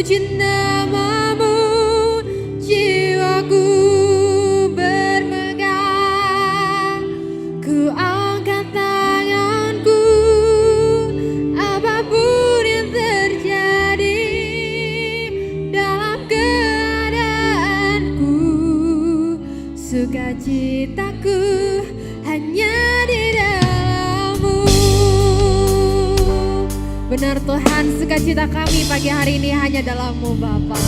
memuji namamu, jiwaku bermegah. Ku angkat tanganku, apapun yang terjadi dalam keadaanku, sukacitaku hanya di dalam-Mu. Benar Tuhan, sukacita kami pagi hari ini hanya dalam-Mu Bapa.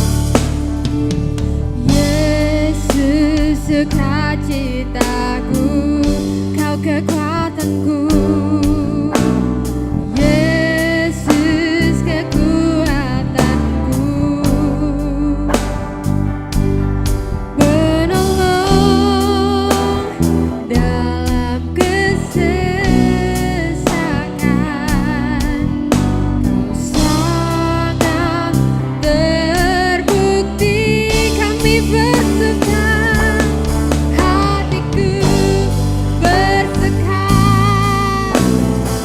Yesus sukacitaku, Kau kekuatanku. Yesus kekuatanku, penolong dalam kesesakan. Kau sangat terbukti, kami bersuka, hatiku bersuka,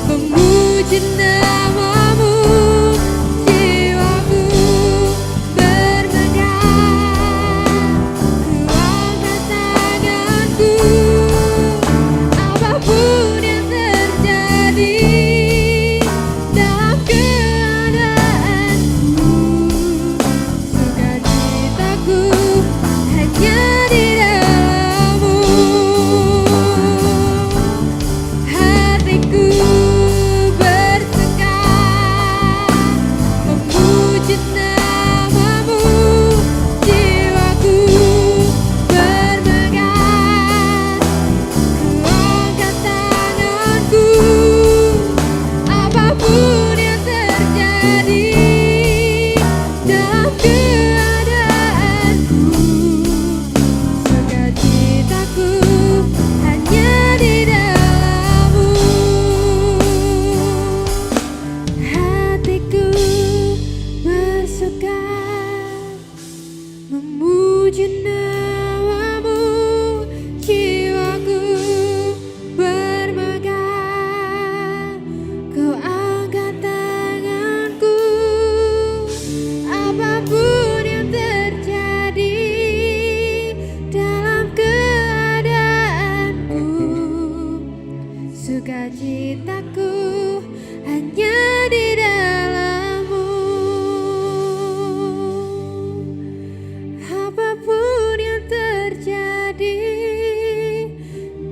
memuji namamu, jiwaku bermegah. Ku angkat tanganku, apapun yang terjadi dalam keadaanku, sukacitaku hanya di dalam-Mu. Hatiku bersuka, memuji namamu, jiwaku bermegah. Ku angkat tanganku, apapun yang terjadi dalam keadaanku, sukacitaku hanya di dalam-Mu. Hatiku bersuka, memuji namamu, jiwaku bermegah. Kau angkat tanganku, apapun yang terjadi dalam keadaanku, sukacitaku hanya di dalam-Mu. Apapun yang terjadi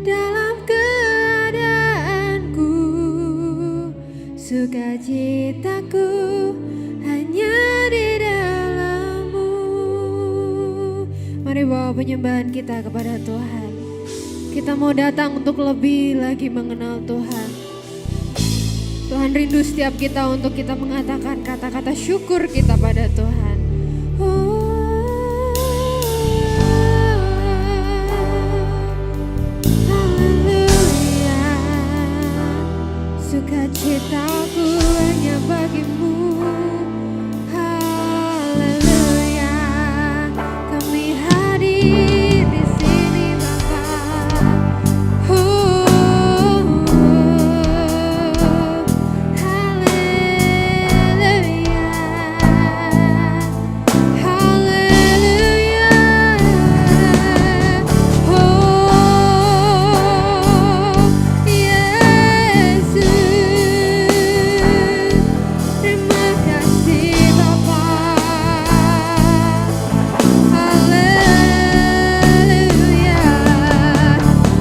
dalam keadaanku, sukacitaku hanya di dalam-Mu. Mari bawa penyembahan kita kepada Tuhan. Kita mau datang untuk lebih lagi mengenal Tuhan. Tuhan rindu setiap kita untuk kita mengatakan kata-kata syukur kita pada Tuhan. Haleluya, sukacitaku hanya bagi-Mu. Haleluya, kami hadir di sini Bapa. Haleluya, haleluya. Yesus, terima kasih Bapa. Haleluya,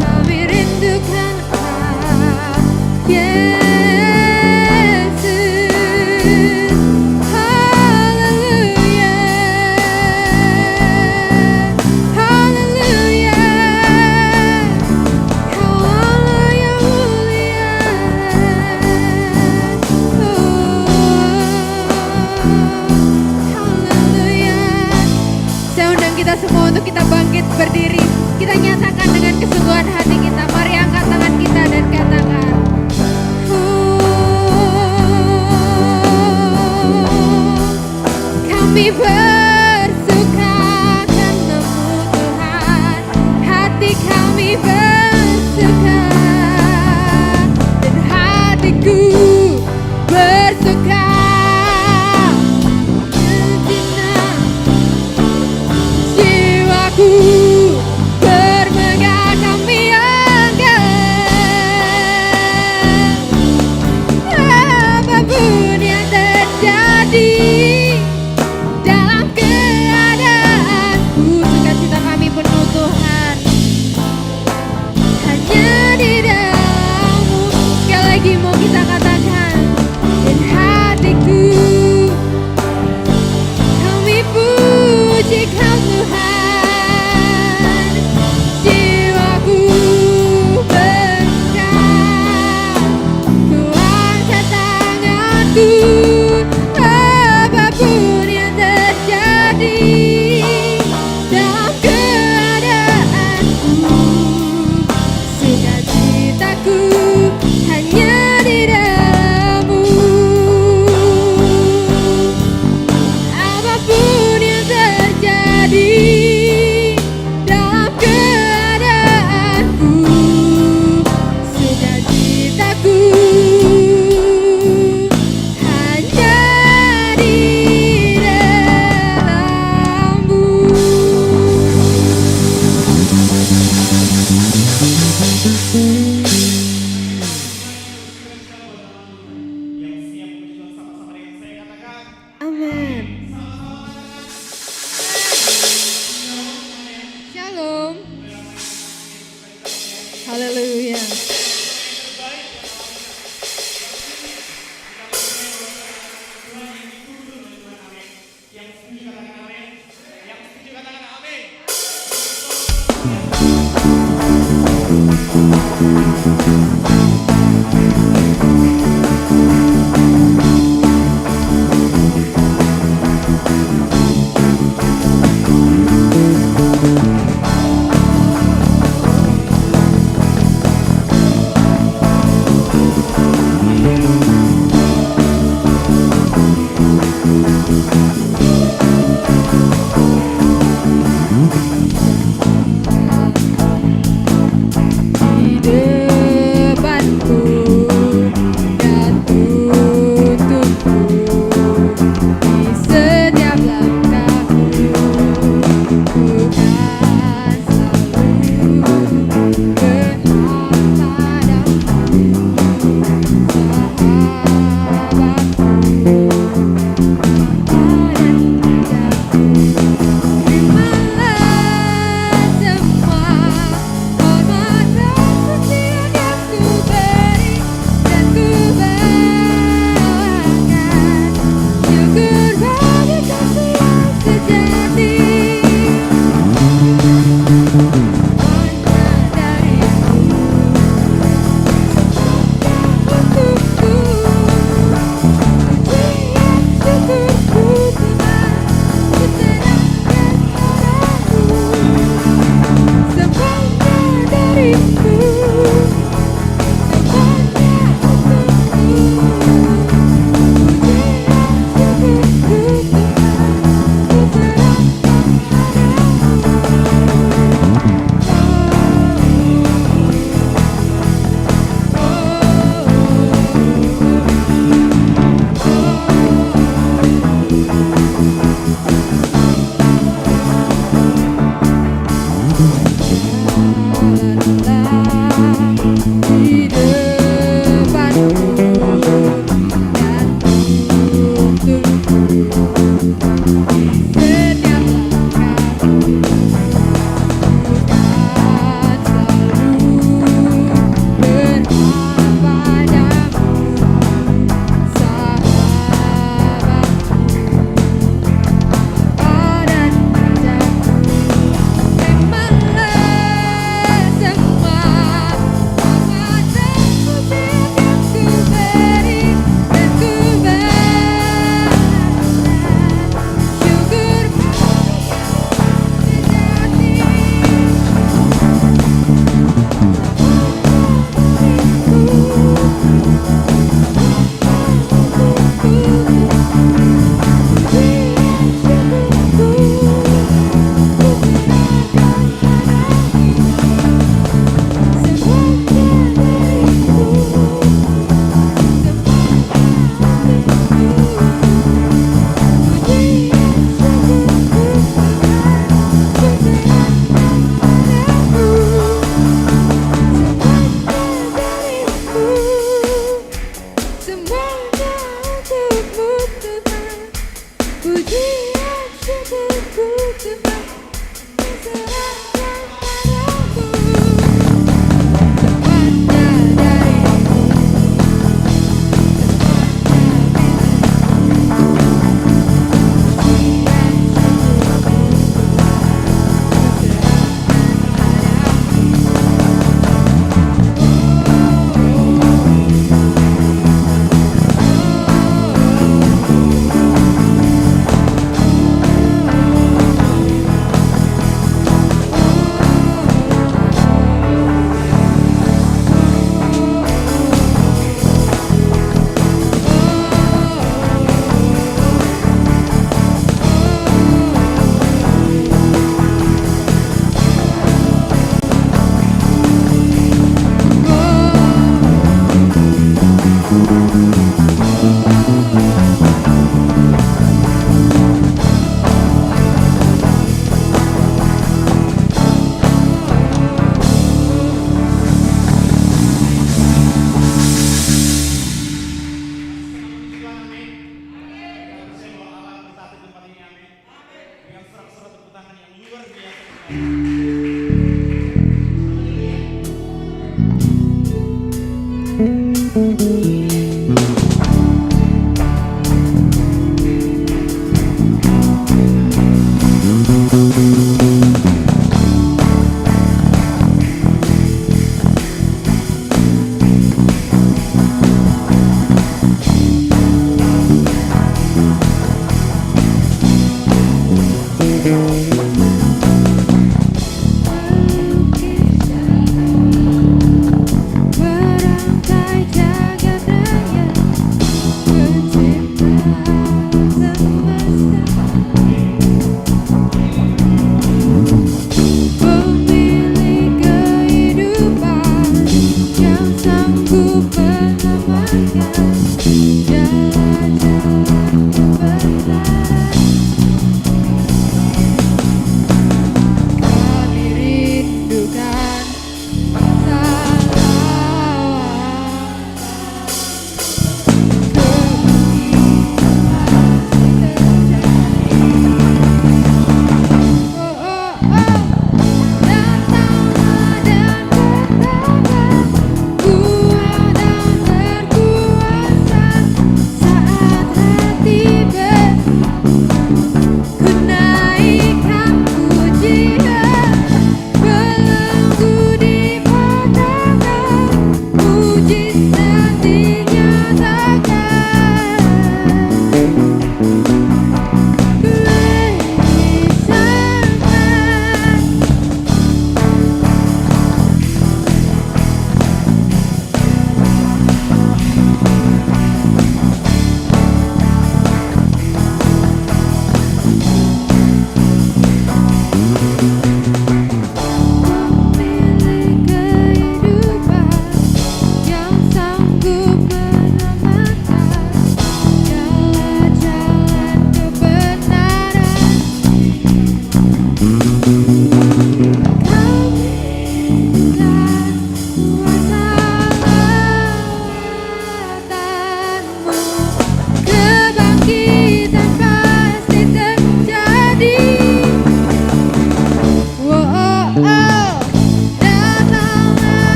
kami rindukan Kau, Yesus. Haleluya, haleluya. Kau Allah yang mulia. Haleluya. Saya undang kita semua untuk kita bangkit berdiri. Kita nyatakan dengan kesungguhan hati kita. Mari angkat tangan kita dan katakan, kami bersuka karena-Mu Tuhan. Hati kami bersuka dan hatiku bersuka. Memuji Haleluya. Di depanku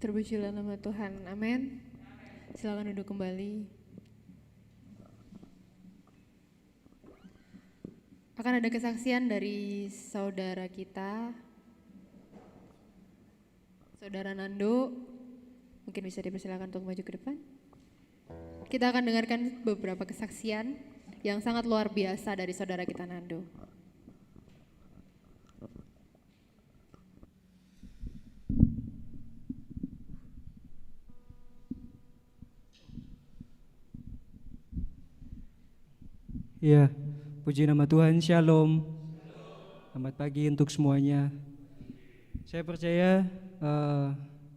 Terpujilah nama Tuhan. Amin. Silakan duduk kembali. Akan ada kesaksian dari saudara kita, Saudara Nando. Mungkin bisa dipersilakan untuk maju ke depan. Kita akan dengarkan beberapa kesaksian yang sangat luar biasa dari saudara kita Nando. Ya, puji nama Tuhan, Shalom. Selamat pagi untuk semuanya. Saya percaya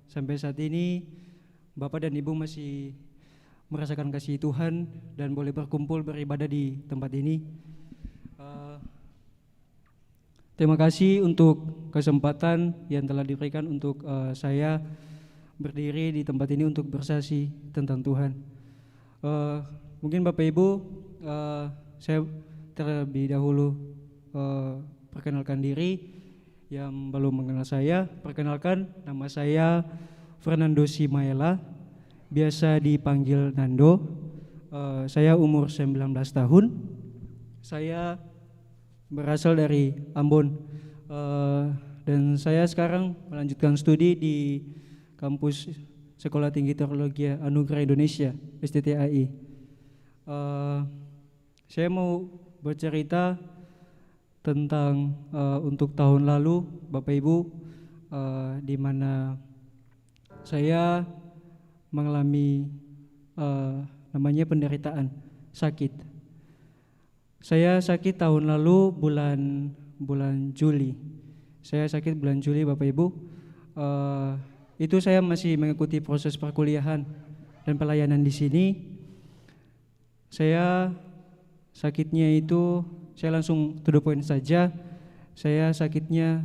sampai saat ini Bapak dan Ibu masih merasakan kasih Tuhan dan boleh berkumpul beribadah di tempat ini. Terima kasih untuk kesempatan yang telah diberikan untuk saya berdiri di tempat ini untuk bersaksi tentang Tuhan. Mungkin Bapak Ibu, saya terlebih dahulu perkenalkan diri. Yang belum mengenal saya, perkenalkan, nama saya Fernando Simaela, biasa dipanggil Nando. Saya umur 19 tahun. Saya berasal dari Ambon, dan saya sekarang melanjutkan studi di kampus Sekolah Tinggi Teologi Anugerah Indonesia STTAI. Saya mau bercerita tentang untuk tahun lalu, Bapak Ibu, di mana saya mengalami namanya penderitaan sakit. Saya sakit tahun lalu bulan Juli. Saya sakit bulan Juli, Bapak Ibu. Itu saya masih mengikuti proses perkuliahan dan pelayanan di sini. Saya sakitnya itu, saya langsung to the point saja. Saya sakitnya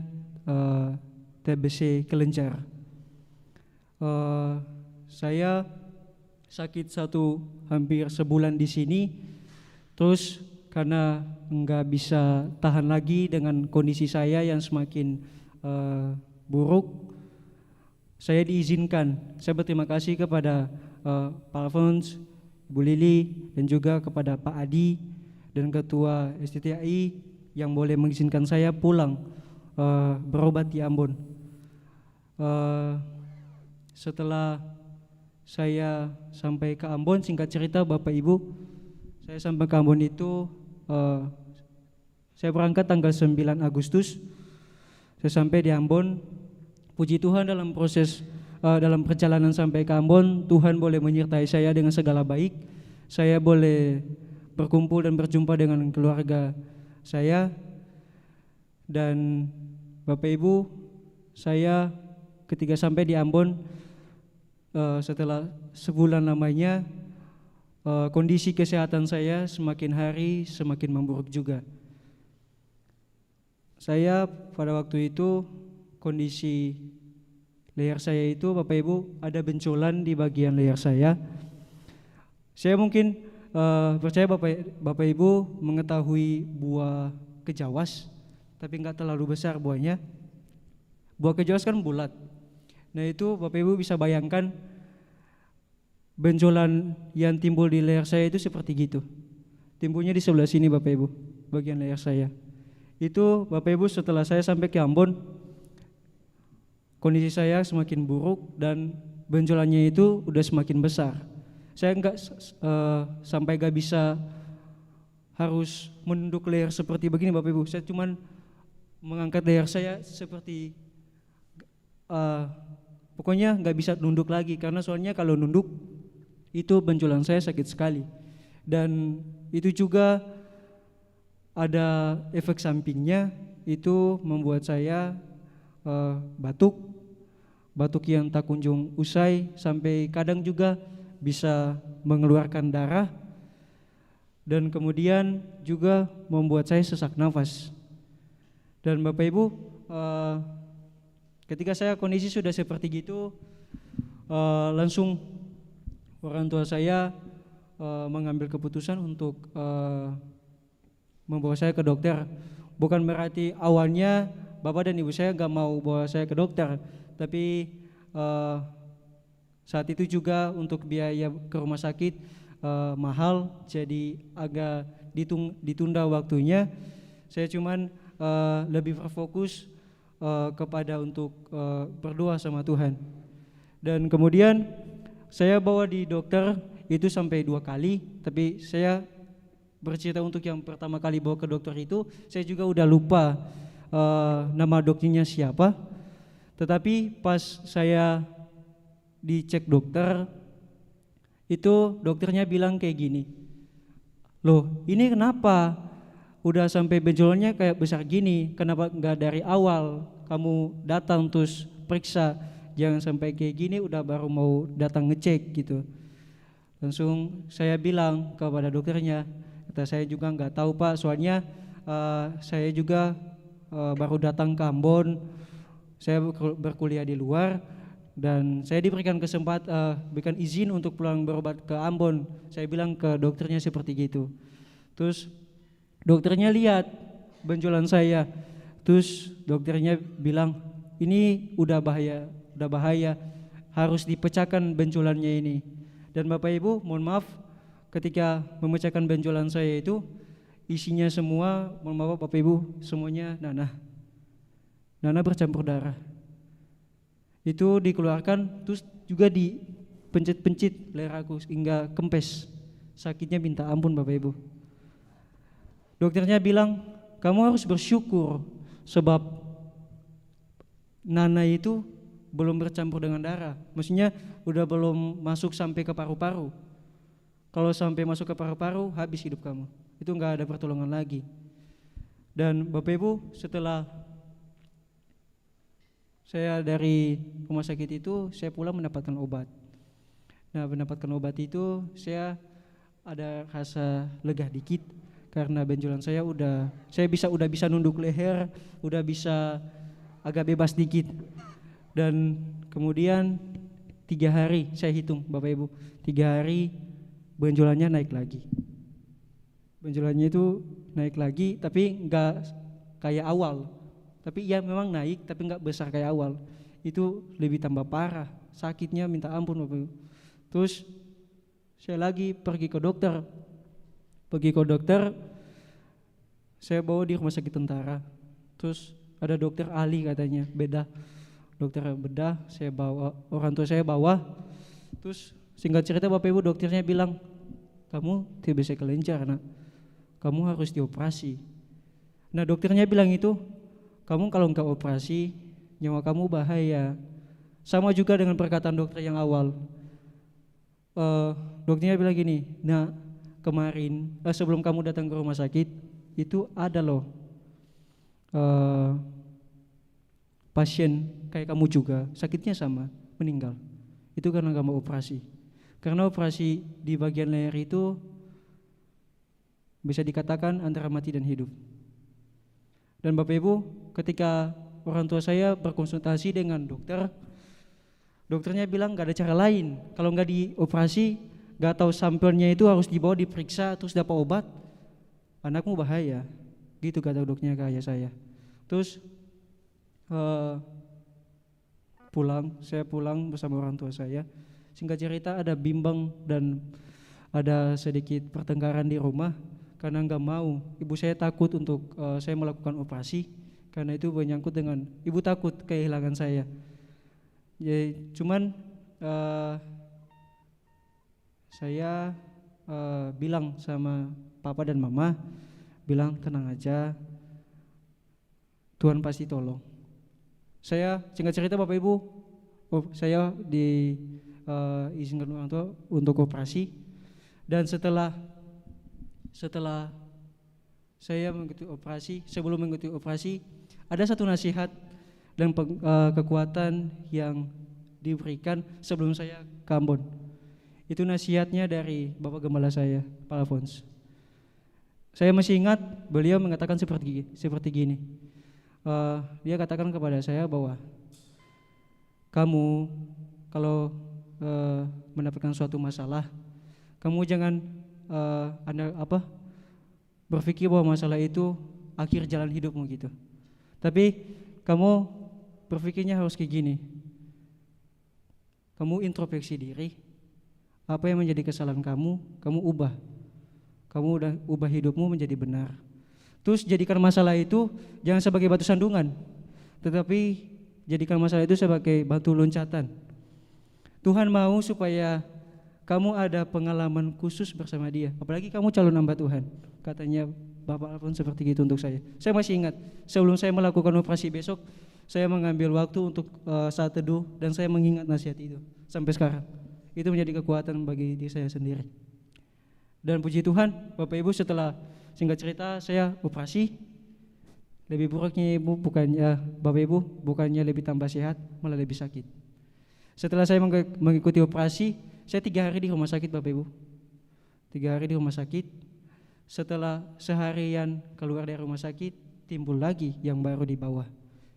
TBC kelenjar. Saya sakit hampir sebulan di sini. Terus karena enggak bisa tahan lagi dengan kondisi saya yang semakin buruk, saya diizinkan. Saya berterima kasih kepada Pak Alphonse, Bu Lili, dan juga kepada Pak Adi dan Ketua STTAI yang boleh mengizinkan saya pulang berobat di Ambon. Setelah saya sampai ke Ambon, singkat cerita Bapak Ibu, saya sampai ke Ambon itu saya berangkat tanggal 9 Agustus. Saya sampai di Ambon. Puji Tuhan, dalam perjalanan sampai ke Ambon, Tuhan boleh menyertai saya dengan segala baik. Saya boleh berkumpul dan berjumpa dengan keluarga saya. Dan Bapak Ibu, saya ketika sampai di Ambon, setelah sebulan lamanya, kondisi kesehatan saya semakin hari semakin memburuk juga. Saya pada waktu itu, kondisi leher saya itu, Bapak Ibu, ada benjolan di bagian leher saya. Saya mungkin percaya Bapak Ibu mengetahui buah kejawas, tapi enggak terlalu besar buahnya. Buah kejawas kan bulat. Nah itu Bapak Ibu bisa bayangkan benjolan yang timbul di leher saya itu seperti gitu. Timbulnya di sebelah sini Bapak Ibu, bagian leher saya. Itu Bapak Ibu, setelah saya sampai ke Ambon, kondisi saya semakin buruk dan benjolannya itu udah semakin besar. Saya sampai gak bisa harus menunduk leher seperti begini Bapak Ibu. Saya cuman mengangkat leher saya seperti pokoknya gak bisa nunduk lagi, karena soalnya kalau nunduk itu benjolan saya sakit sekali. Dan itu juga ada efek sampingnya, itu membuat saya batuk yang tak kunjung usai, sampai kadang juga bisa mengeluarkan darah, dan kemudian juga membuat saya sesak nafas. Dan Bapak Ibu, ketika saya kondisi sudah seperti gitu, langsung orang tua saya mengambil keputusan untuk membawa saya ke dokter. Bukan berarti awalnya Bapak dan Ibu saya gak mau bawa saya ke dokter, tapi Saat itu juga untuk biaya ke rumah sakit mahal, jadi agak ditunda waktunya. Saya cuman lebih berfokus kepada untuk berdoa sama Tuhan. Dan kemudian saya bawa di dokter itu sampai 2 kali, tapi saya bercerita untuk yang pertama kali bawa ke dokter itu, saya juga udah lupa nama dokternya siapa. Tetapi pas saya dicek dokter, itu dokternya bilang kayak gini, loh ini kenapa udah sampai benjolannya kayak besar gini, kenapa nggak dari awal kamu datang terus periksa, jangan sampai kayak gini udah baru mau datang ngecek gitu. Langsung saya bilang kepada dokternya, kata saya juga nggak tahu Pak, soalnya saya juga baru datang ke Ambon, saya berkuliah di luar, dan saya diberikan berikan izin untuk pulang berobat ke Ambon. Saya bilang ke dokternya seperti gitu. Terus dokternya lihat benjolan saya, terus dokternya bilang ini udah bahaya, harus dipecahkan benjolannya ini. Dan Bapak Ibu, mohon maaf, ketika memecahkan benjolan saya itu isinya semua, mohon maaf Bapak Ibu, semuanya nanah bercampur darah. Itu dikeluarkan, terus juga dipencit-pencit leher aku hingga kempes. Sakitnya minta ampun Bapak Ibu. Dokternya bilang, kamu harus bersyukur sebab nanah itu belum bercampur dengan darah. Maksudnya udah belum masuk sampai ke paru-paru. Kalau sampai masuk ke paru-paru, habis hidup kamu. Itu enggak ada pertolongan lagi. Dan Bapak Ibu, setelah saya dari rumah sakit itu, saya pulang mendapatkan obat. Nah, mendapatkan obat itu saya ada rasa lega dikit karena benjolan saya udah bisa nunduk leher, udah bisa agak bebas dikit. Dan kemudian 3 hari saya hitung Bapak Ibu, 3 hari benjolannya naik lagi. Benjolannya itu naik lagi, tapi enggak kayak awal. Tapi ya memang naik, tapi enggak besar kayak awal. Itu lebih tambah parah, sakitnya minta ampun Bapak Ibu. Terus saya lagi pergi ke dokter. Saya bawa di rumah sakit tentara. Terus ada dokter ahli katanya, dokter bedah, saya bawa, orang tua saya bawa. Terus singkat cerita Bapak Ibu, dokternya bilang, kamu tidak bisa kelenjar nak, kamu harus dioperasi. Nah dokternya bilang itu, kamu kalau enggak operasi nyawa kamu bahaya. Sama juga dengan perkataan dokter yang awal. Dokternya bilang gini, nah kemarin sebelum kamu datang ke rumah sakit itu ada loh pasien kayak kamu juga, sakitnya sama, meninggal. Itu karena kamu operasi. Karena operasi di bagian leher itu bisa dikatakan antara mati dan hidup. Dan Bapak Ibu, ketika orang tua saya berkonsultasi dengan dokternya bilang gak ada cara lain. Kalau gak dioperasi, gak tahu sampelnya itu harus dibawa diperiksa terus dapat obat, anakmu bahaya. Gitu kata dokternya ke ayah saya. Terus saya pulang bersama orang tua saya. Singkat cerita ada bimbang dan ada sedikit pertengkaran di rumah karena nggak mau. Ibu saya takut untuk saya melakukan operasi karena itu menyangkut dengan ibu takut kehilangan saya. Jadi cuman saya bilang sama papa dan mama, bilang tenang aja, Tuhan pasti tolong. Saya singkat cerita Bapak Ibu, saya diizinkan orang tua untuk operasi. Dan setelah saya mengikuti operasi, sebelum mengikuti operasi, ada satu nasihat dan kekuatan yang diberikan sebelum saya ke Ambon. Itu nasihatnya dari Bapak Gembala saya, Pak Alphonse. Saya masih ingat beliau mengatakan seperti gini. Dia katakan kepada saya bahwa kamu kalau mendapatkan suatu masalah, kamu jangan berpikir bahwa masalah itu akhir jalan hidupmu gitu. Tapi kamu berpikirnya harus kayak gini. kamu introspeksi diri, apa yang menjadi kesalahan kamu ubah. Kamu udah ubah hidupmu menjadi benar. Terus jadikan masalah itu jangan sebagai batu sandungan, tetapi jadikan masalah itu sebagai batu loncatan. Tuhan mau supaya kamu ada pengalaman khusus bersama Dia. Apalagi kamu calon hamba Tuhan. Katanya Bapak Alfon seperti itu untuk saya. Saya masih ingat sebelum saya melakukan operasi besok, saya mengambil waktu untuk saat teduh dan saya mengingat nasihat itu sampai sekarang. Itu menjadi kekuatan bagi diri saya sendiri. Dan puji Tuhan, Bapak Ibu, setelah singkat cerita saya operasi, lebih buruknya Ibu bukannya Bapak Ibu bukannya lebih tambah sehat, malah lebih sakit. Setelah saya mengikuti operasi, saya 3 hari di rumah sakit Bapak Ibu. 3 hari di rumah sakit. Setelah seharian keluar dari rumah sakit, timbul lagi yang baru di bawah.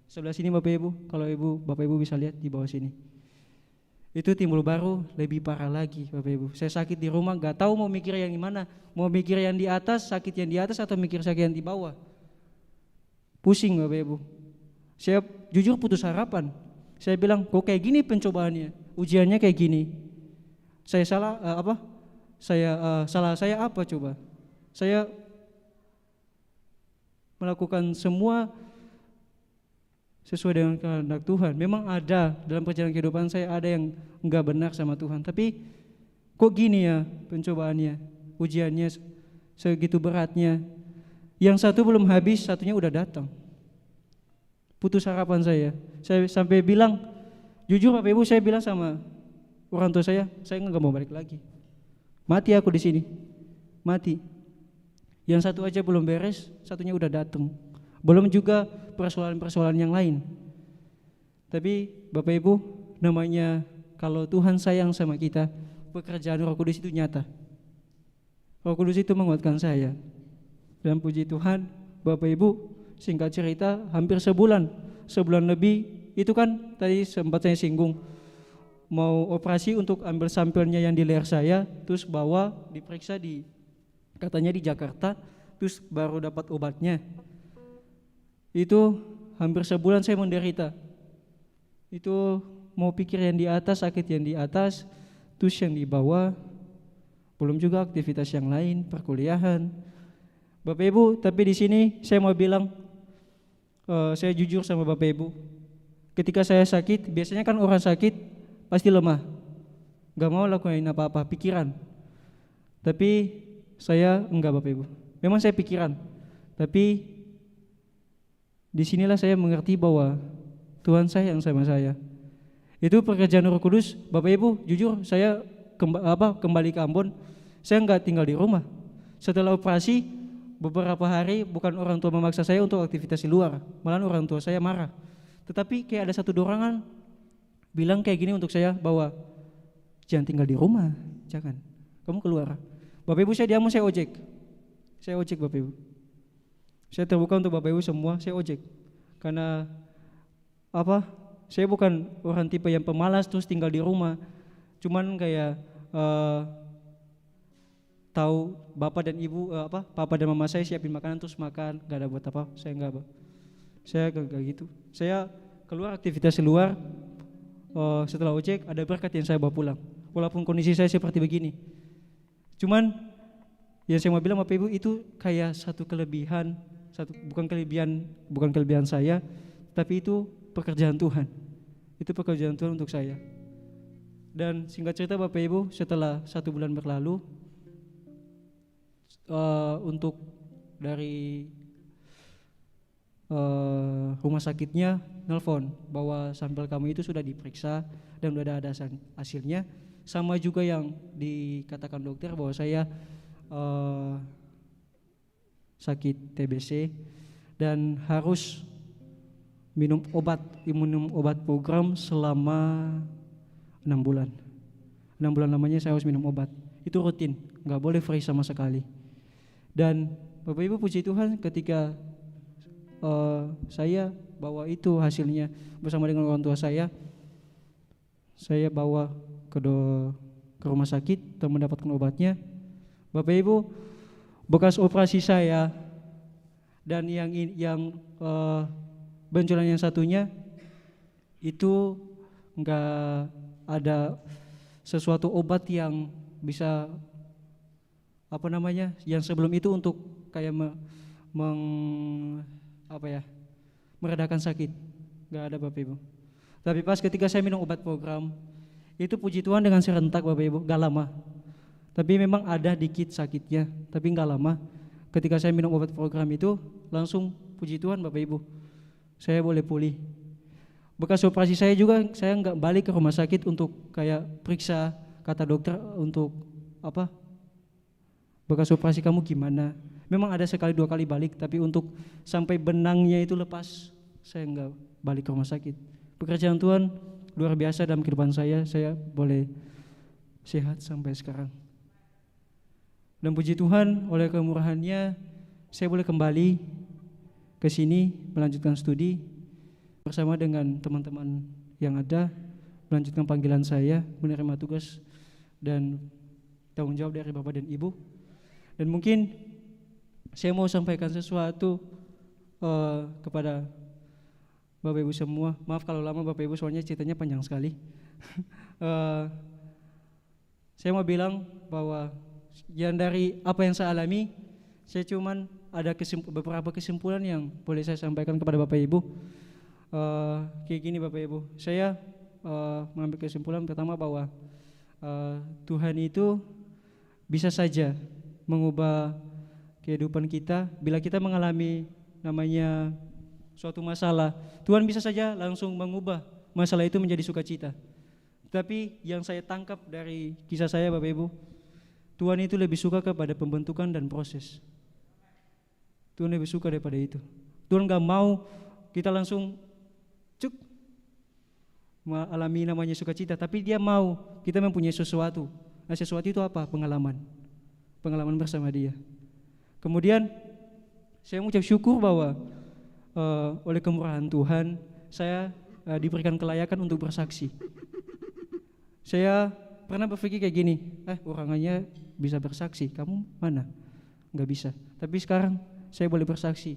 Sebelah sini Bapak Ibu, kalau Bapak Ibu bisa lihat di bawah sini. Itu timbul baru lebih parah lagi Bapak Ibu. Saya sakit di rumah, gak tahu mau mikir yang gimana. Mau mikir yang di atas, sakit yang di atas, atau mikir sakit yang di bawah. Pusing Bapak Ibu. Saya jujur putus harapan. Saya bilang, kok kayak gini pencobaannya, ujiannya kayak gini. Saya salah apa? Salah saya apa coba? Saya melakukan semua sesuai dengan kehendak Tuhan. Memang ada dalam perjalanan kehidupan saya ada yang enggak benar sama Tuhan, tapi kok gini ya pencobaannya, ujiannya segitu beratnya. Yang satu belum habis, satunya udah datang. Putus harapan saya sampai bilang, jujur Bapak Ibu, saya bilang sama orang tua saya enggak mau balik lagi. Mati aku di sini. Mati. Yang satu aja belum beres, satunya udah datang. Belum juga persoalan-persoalan yang lain. Tapi Bapak Ibu, namanya kalau Tuhan sayang sama kita, pekerjaan Roh Kudus itu nyata. Roh Kudus itu menguatkan saya. Dan puji Tuhan, Bapak Ibu, singkat cerita hampir sebulan lebih, itu kan tadi sempat saya singgung, mau operasi untuk ambil sampelnya yang di leher saya, terus bawa diperiksa katanya di Jakarta, terus baru dapat obatnya. Itu hampir sebulan saya menderita. Itu mau pikir yang di atas, sakit yang di atas, terus yang di bawah, belum juga aktivitas yang lain, perkuliahan. Bapak Ibu, tapi di sini saya mau bilang, saya jujur sama Bapak Ibu. Ketika saya sakit, biasanya kan orang sakit pasti lemah, gak mau lakuin apa-apa, pikiran. Tapi saya enggak Bapak Ibu. Memang saya pikiran, tapi disinilah saya mengerti bahwa Tuhan sayang sama saya. Itu pekerjaan Roh Kudus. Bapak Ibu, jujur saya kembali ke Ambon, saya enggak tinggal di rumah. Setelah operasi beberapa hari, bukan orang tua memaksa saya untuk aktivitas di luar, malah orang tua saya marah. Tetapi kayak ada satu dorongan bilang kayak gini untuk saya, bahwa jangan tinggal di rumah, jangan, kamu keluar. Bapak Ibu, saya di Ambon, saya ojek Bapak Ibu. Saya terbuka untuk Bapak Ibu semua, saya ojek. Karena saya bukan orang tipe yang pemalas terus tinggal di rumah. Cuman kayak tahu bapak dan ibu, papa dan mama saya siapin makanan terus makan, gak ada buat apa, saya enggak, saya gak gitu. Saya keluar aktivitas di luar, setelah ojek ada berkat yang saya bawa pulang. Walaupun kondisi saya seperti begini. Cuman yang saya mau bilang Bapak Ibu, itu kayak satu kelebihan, bukan kelebihan saya, tapi itu pekerjaan Tuhan. Itu pekerjaan Tuhan untuk saya. Dan singkat cerita Bapak Ibu, setelah 1 bulan berlalu, untuk dari rumah sakitnya nelpon bahwa sampel kamu itu sudah diperiksa dan sudah ada hasilnya, sama juga yang dikatakan dokter bahwa saya sakit TBC dan harus minum obat program selama 6 bulan. 6 bulan lamanya saya harus minum obat. Itu rutin, gak boleh free sama sekali. Dan Bapak Ibu, puji Tuhan, ketika saya bawa itu hasilnya bersama dengan orang tua saya bawa ke rumah sakit dan mendapatkan obatnya. Bapak Ibu, bekas operasi saya dan yang benjolan yang satunya itu enggak ada sesuatu obat yang bisa yang sebelum itu untuk kayak meredakan sakit. Gak ada Bapak Ibu. Tapi pas ketika saya minum obat program, itu puji Tuhan dengan serentak Bapak Ibu, gak lama. Tapi memang ada dikit sakitnya, tapi gak lama. Ketika saya minum obat program itu, langsung puji Tuhan Bapak Ibu, saya boleh pulih. Bekas operasi saya juga, saya gak balik ke rumah sakit untuk kayak periksa, kata dokter untuk bekas operasi kamu gimana. Memang ada sekali 2 kali balik, tapi untuk sampai benangnya itu lepas, saya gak balik ke rumah sakit. Pekerjaan Tuhan luar biasa dalam kehidupan saya boleh sehat sampai sekarang. Dan puji Tuhan, oleh kemurahannya saya boleh kembali ke sini melanjutkan studi bersama dengan teman-teman yang ada, melanjutkan panggilan saya, menerima tugas dan tanggung jawab dari Bapak dan Ibu. Dan mungkin saya mau sampaikan sesuatu kepada Bapak Ibu semua. Maaf kalau lama Bapak Ibu, soalnya ceritanya panjang sekali. Saya mau bilang bahwa yang dari apa yang saya alami, saya cuman ada beberapa kesimpulan yang boleh saya sampaikan kepada Bapak Ibu. Kayak gini Bapak Ibu, saya mengambil kesimpulan pertama bahwa Tuhan itu bisa saja mengubah kehidupan kita. Bila kita mengalami namanya suatu masalah, Tuhan bisa saja langsung mengubah masalah itu menjadi sukacita. Tapi yang saya tangkap dari kisah saya Bapak Ibu, Tuhan itu lebih suka kepada pembentukan dan proses. Tuhan lebih suka daripada itu. Tuhan gak mau kita langsung mengalami namanya sukacita, tapi Dia mau kita mempunyai sesuatu. Nah, sesuatu itu apa? Pengalaman bersama Dia. Kemudian saya mengucap syukur bahwa oleh kemurahan Tuhan saya diberikan kelayakan untuk bersaksi. Saya pernah berpikir kayak gini, orangnya bisa bersaksi, kamu mana? Gak bisa. Tapi sekarang saya boleh bersaksi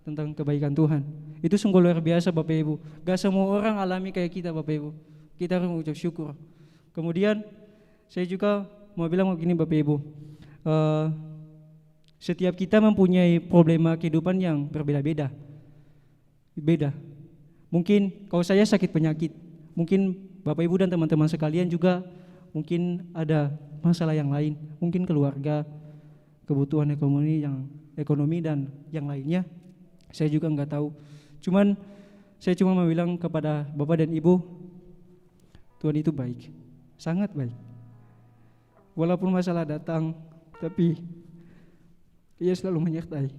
tentang kebaikan Tuhan. Itu sungguh luar biasa Bapak Ibu. Gak semua orang alami kayak kita Bapak Ibu. Kita harus mengucap syukur. Kemudian saya juga mau bilang begini Bapak Ibu, setiap kita mempunyai problema kehidupan yang berbeda-beda. Mungkin kalau saya sakit penyakit, mungkin Bapak Ibu dan teman-teman sekalian juga mungkin ada masalah yang lain, mungkin keluarga, kebutuhan ekonomi dan yang lainnya. Saya juga enggak tahu. Saya cuma mau bilang kepada Bapak dan Ibu, Tuhan itu baik, sangat baik. Walaupun masalah datang, tapi Ia selalu menyertai.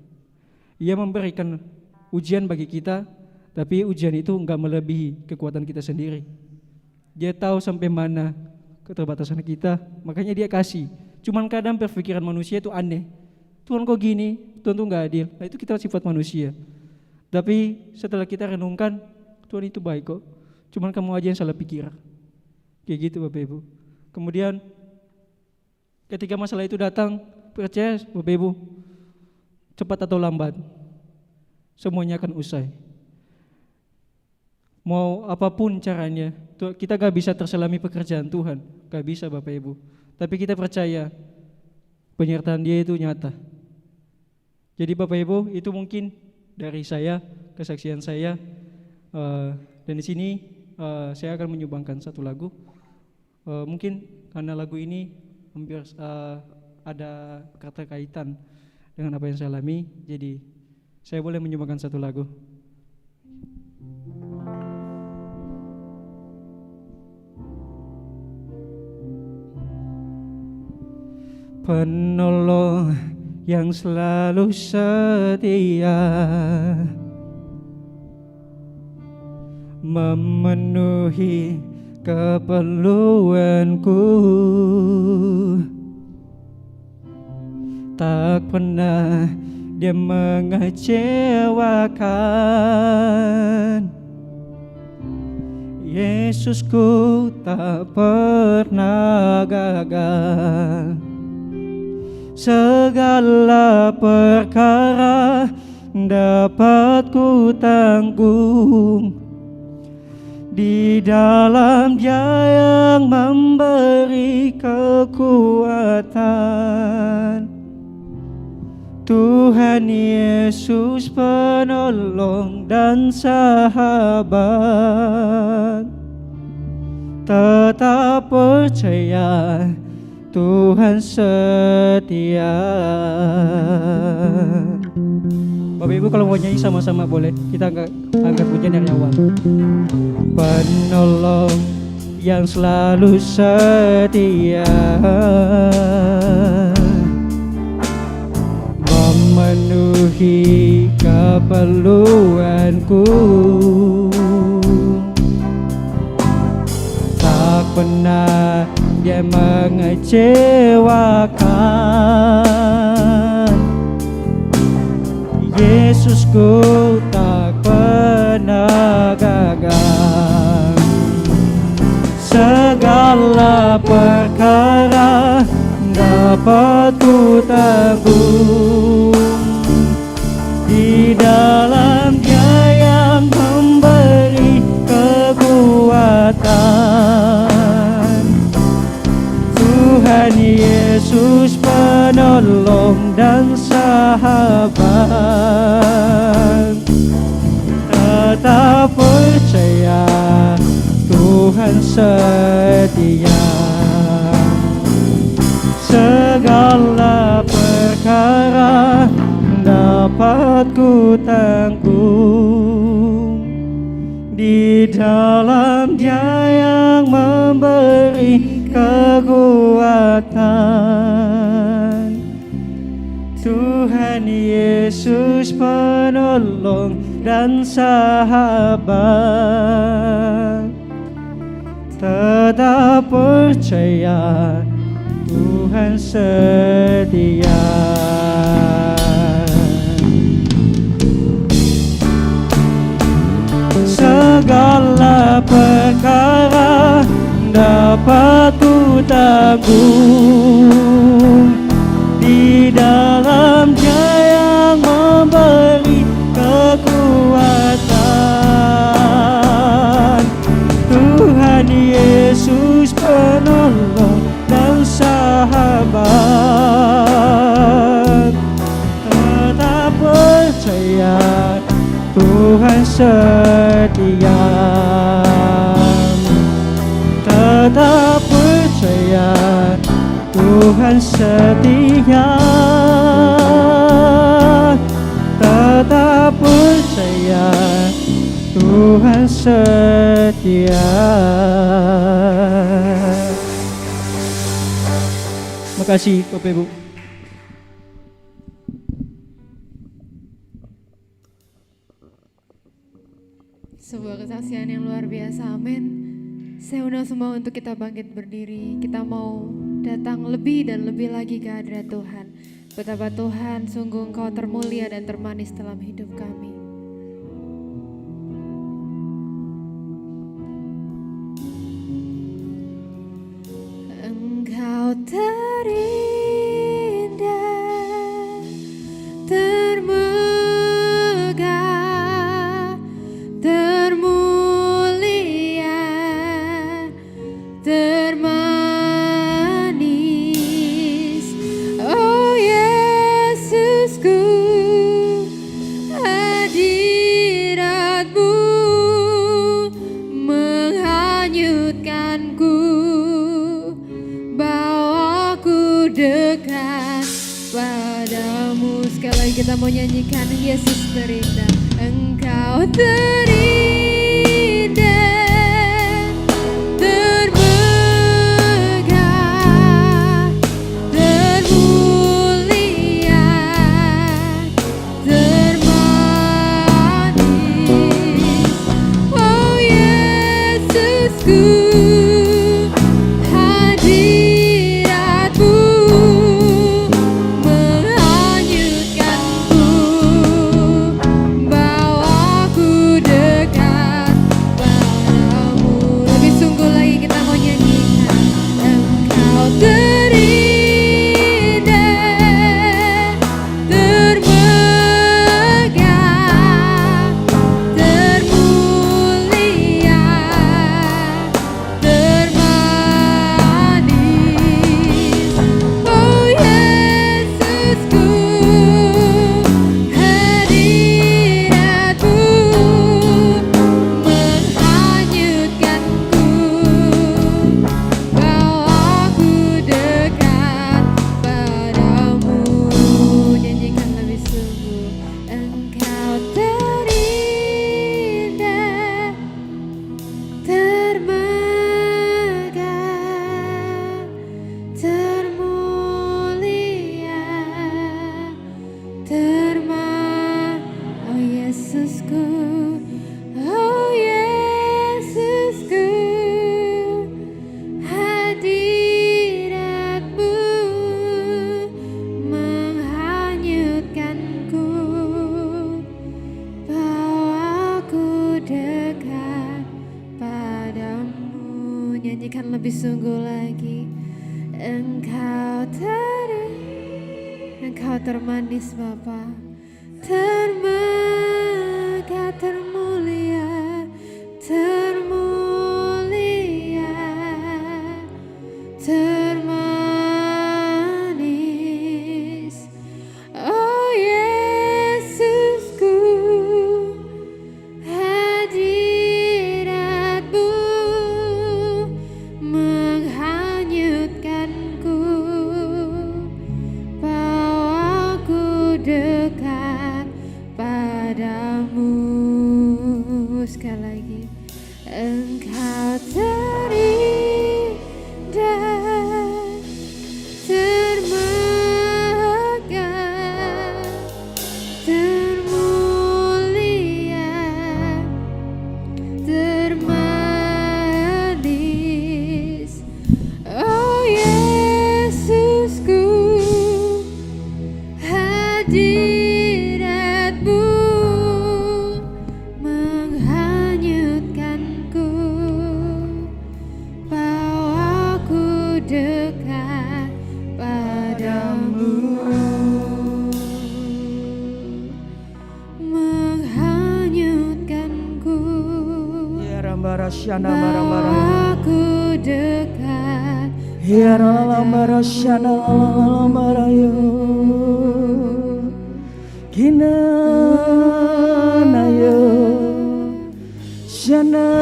Ia memberikan ujian bagi kita, tapi ujian itu enggak melebihi kekuatan kita sendiri. Dia tahu sampai mana keterbatasan kita, makanya Dia kasih. Cuman kadang berpikiran manusia itu aneh. Tuhan kok gini, Tuhan tuh enggak adil. Nah, itu kita sifat manusia. Tapi setelah kita renungkan, Tuhan itu baik kok. Cuman kamu aja yang salah pikir. Kayak gitu Bapak Ibu. Kemudian ketika masalah itu datang, percaya Bapak Ibu, cepat atau lambat semuanya akan usai. Mau apapun caranya, kita gak bisa terselami pekerjaan Tuhan, gak bisa Bapak Ibu. Tapi kita percaya penyertaan Dia itu nyata. Jadi Bapak Ibu, itu mungkin dari saya, kesaksian saya. Dan di sini saya akan menyumbangkan satu lagu. Mungkin karena lagu ini hampir ada keterkaitan dengan apa yang saya alami, jadi saya boleh menyumbangkan satu lagu. Penolong yang selalu setia, memenuhi keperluanku, tak pernah Dia mengecewakan. Yesusku tak pernah gagal. Segala perkara dapat ku tanggung Di dalam Dia yang memberi kekuatan, Tuhan Yesus penolong dan sahabat. Tetap percaya Tuhan setia. Bapak Ibu kalau mau nyanyi sama-sama boleh. Kita angkat pujian dari awal. Penolong yang selalu setia, memenuhi keperluanku, tak pernah Dia mengecewakan. Yesusku tak pernah gagal. Segala perkara dapat ku tanggung di dalam Dia yang memberi kekuatan. Tuhan Yesus penolong dan sahabat. Tetap percaya Tuhan setia. Segala perkara dapat ku tanggung di dalam Dia yang memberi kekuatan. Tuhan Yesus penolong dan sahabat. Tetap percaya Tuhan setia. Segala perkara dapat ku tanggung di dalam Dia yang memberi kekuatan. Tuhan Yesus penolong dan sahabat. Tetap percaya Tuhan setia. Tetap percaya Tuhan setia. Tetap percaya Tuhan setia. Makasih Bapak Ibu. Sebuah kesaksian yang luar biasa, amin. Saya undang semua untuk kita bangkit berdiri. Kita mau datang lebih dan lebih lagi ke hadirat Tuhan. Betapa Tuhan sungguh Engkau termulia dan termanis dalam hidup kami. Engkau terindah, termegah, termulia, termanis. Oh Yesusku, hadirat-Mu menghanyutkanku, bawaku dekat padamu. Sekali lagi kita mau nyanyikan Yesus terindah. Engkau terindah, termegah, termulia, termanis. Oh Yesusku, hadirat-Mu menghanyutkanku, bawaku dekat nyanyikan lebih sungguh lagi. Engkau termanis Bapa, termegah, termulia, termulia, termanis. Oh Yesusku, hadiratmu menghanyutkanku, bawaku dekat padamu. Sekali lagi, Engkau terindah, termegah, termulia, termanis. Oh Yesusku, hadiratmu menghanyutkanku, bawaku dekat padamu, menghanyutkanku, Ya rambara syana marambara. bawaku dekat Ya rambara syana marambara yo. Kinana yo. Syana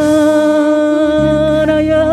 yo.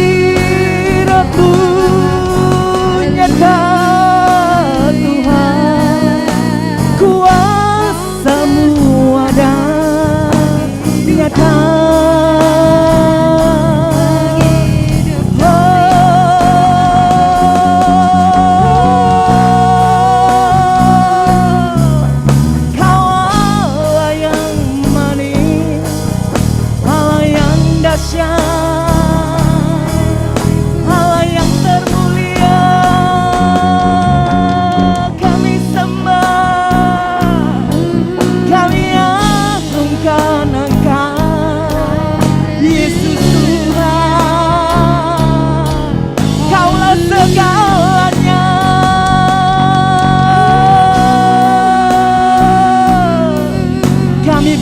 Hadiratmu nyata Tuhan, kuasamu ada nyata. Kau Allah yang manis, Allah yang dahsyat,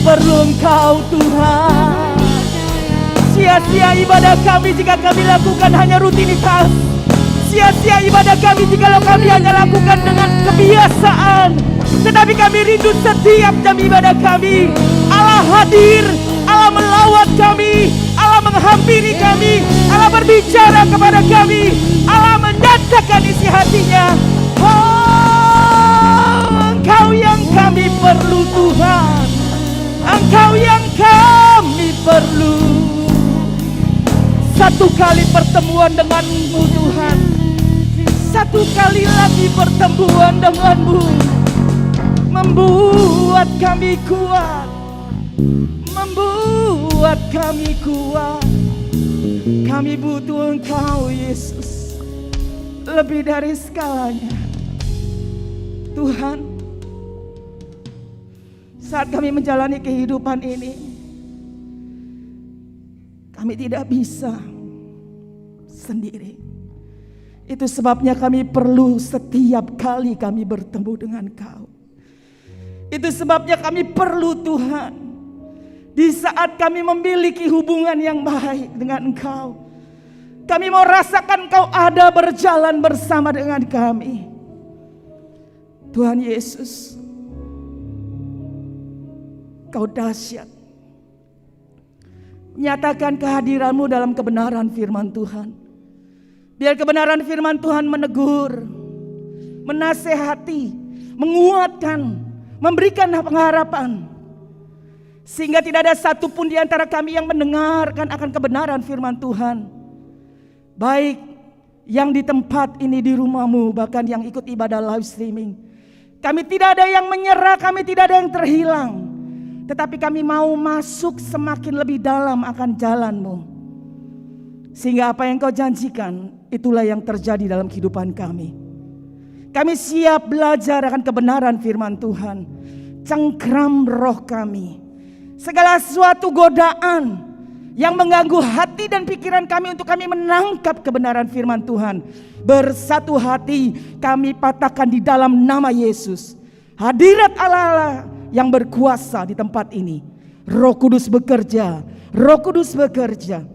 perlu Engkau Tuhan. Sia-sia ibadah kami jika kami lakukan hanya rutinitas. Sia-sia ibadah kami jika kami hanya lakukan dengan kebiasaan. Tetapi kami rindu setiap jam ibadah kami Allah hadir, Allah melawat kami, Allah menghampiri kami, Allah berbicara kepada kami, Allah menyatakan isi hatinya. Oh, Engkau yang kami perlu Tuhan, Engkau yang kami perlu. Satu kali pertemuan denganmu Tuhan, satu kali lagi pertemuan denganmu membuat kami kuat, membuat kami kuat. Kami butuh Engkau Yesus lebih dari segalanya Tuhan. Saat kami menjalani kehidupan ini, kami tidak bisa sendiri. Itu sebabnya kami perlu setiap kali kami bertemu dengan Kau. Itu sebabnya kami perlu Tuhan. Di saat kami memiliki hubungan yang baik dengan Engkau, kami mau rasakan Kau ada berjalan bersama dengan kami. Tuhan Yesus, Kau dahsyat. Nyatakan kehadiran-Mu dalam kebenaran firman Tuhan. Biar kebenaran firman Tuhan menegur, menasehati, menguatkan, memberikan pengharapan. Sehingga tidak ada satupun di antara kami yang mendengarkan akan kebenaran firman Tuhan. Baik yang di tempat ini, di rumahmu, bahkan yang ikut ibadah live streaming. Kami tidak ada yang menyerah, kami tidak ada yang terhilang. Tetapi kami mau masuk semakin lebih dalam akan jalan-Mu. Sehingga apa yang Kau janjikan, itulah yang terjadi dalam kehidupan kami. Kami siap belajar akan kebenaran firman Tuhan. Cengkram roh kami. Segala suatu godaan yang mengganggu hati dan pikiran kami untuk kami menangkap kebenaran firman Tuhan. Bersatu hati kami patahkan di dalam nama Yesus. Hadirat Allah yang berkuasa di tempat ini. Roh Kudus bekerja, Roh Kudus bekerja.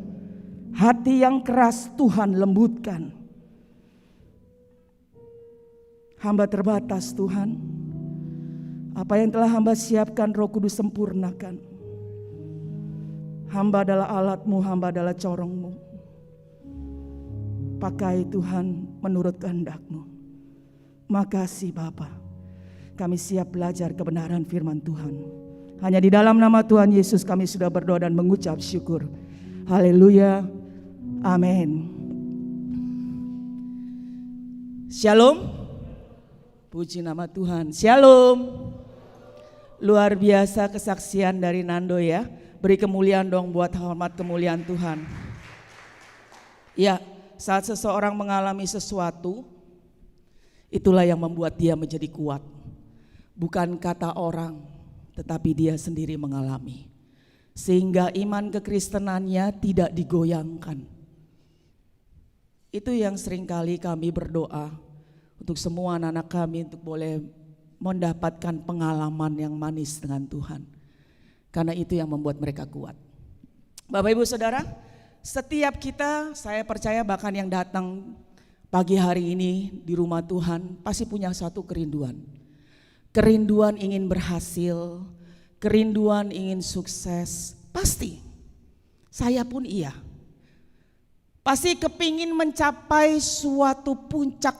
Hati yang keras Tuhan lembutkan. Hamba terbatas Tuhan. Apa yang telah hamba siapkan Roh Kudus sempurnakan. Hamba adalah alat-Mu, hamba adalah corong-Mu. Pakai Tuhan menurut kehendak-Mu. Makasih Bapa. Kami siap belajar kebenaran firman Tuhan. Hanya di dalam nama Tuhan Yesus kami sudah berdoa dan mengucap syukur. Haleluya. Amin. Shalom. Puji nama Tuhan. Shalom. Luar biasa kesaksian dari Nando ya. Beri kemuliaan dong buat hormat kemuliaan Tuhan. Ya, saat seseorang mengalami sesuatu, itulah yang membuat dia menjadi kuat. Bukan kata orang, tetapi dia sendiri mengalami. Sehingga iman kekristenannya tidak digoyangkan. Itu yang seringkali kami berdoa untuk semua anak-anak kami untuk boleh mendapatkan pengalaman yang manis dengan Tuhan. Karena itu yang membuat mereka kuat. Bapak Ibu Saudara, setiap kita, saya percaya bahkan yang datang pagi hari ini di rumah Tuhan pasti punya satu kerinduan. Kerinduan ingin berhasil, kerinduan ingin sukses, pasti. Saya pun iya. Pasti kepingin mencapai suatu puncak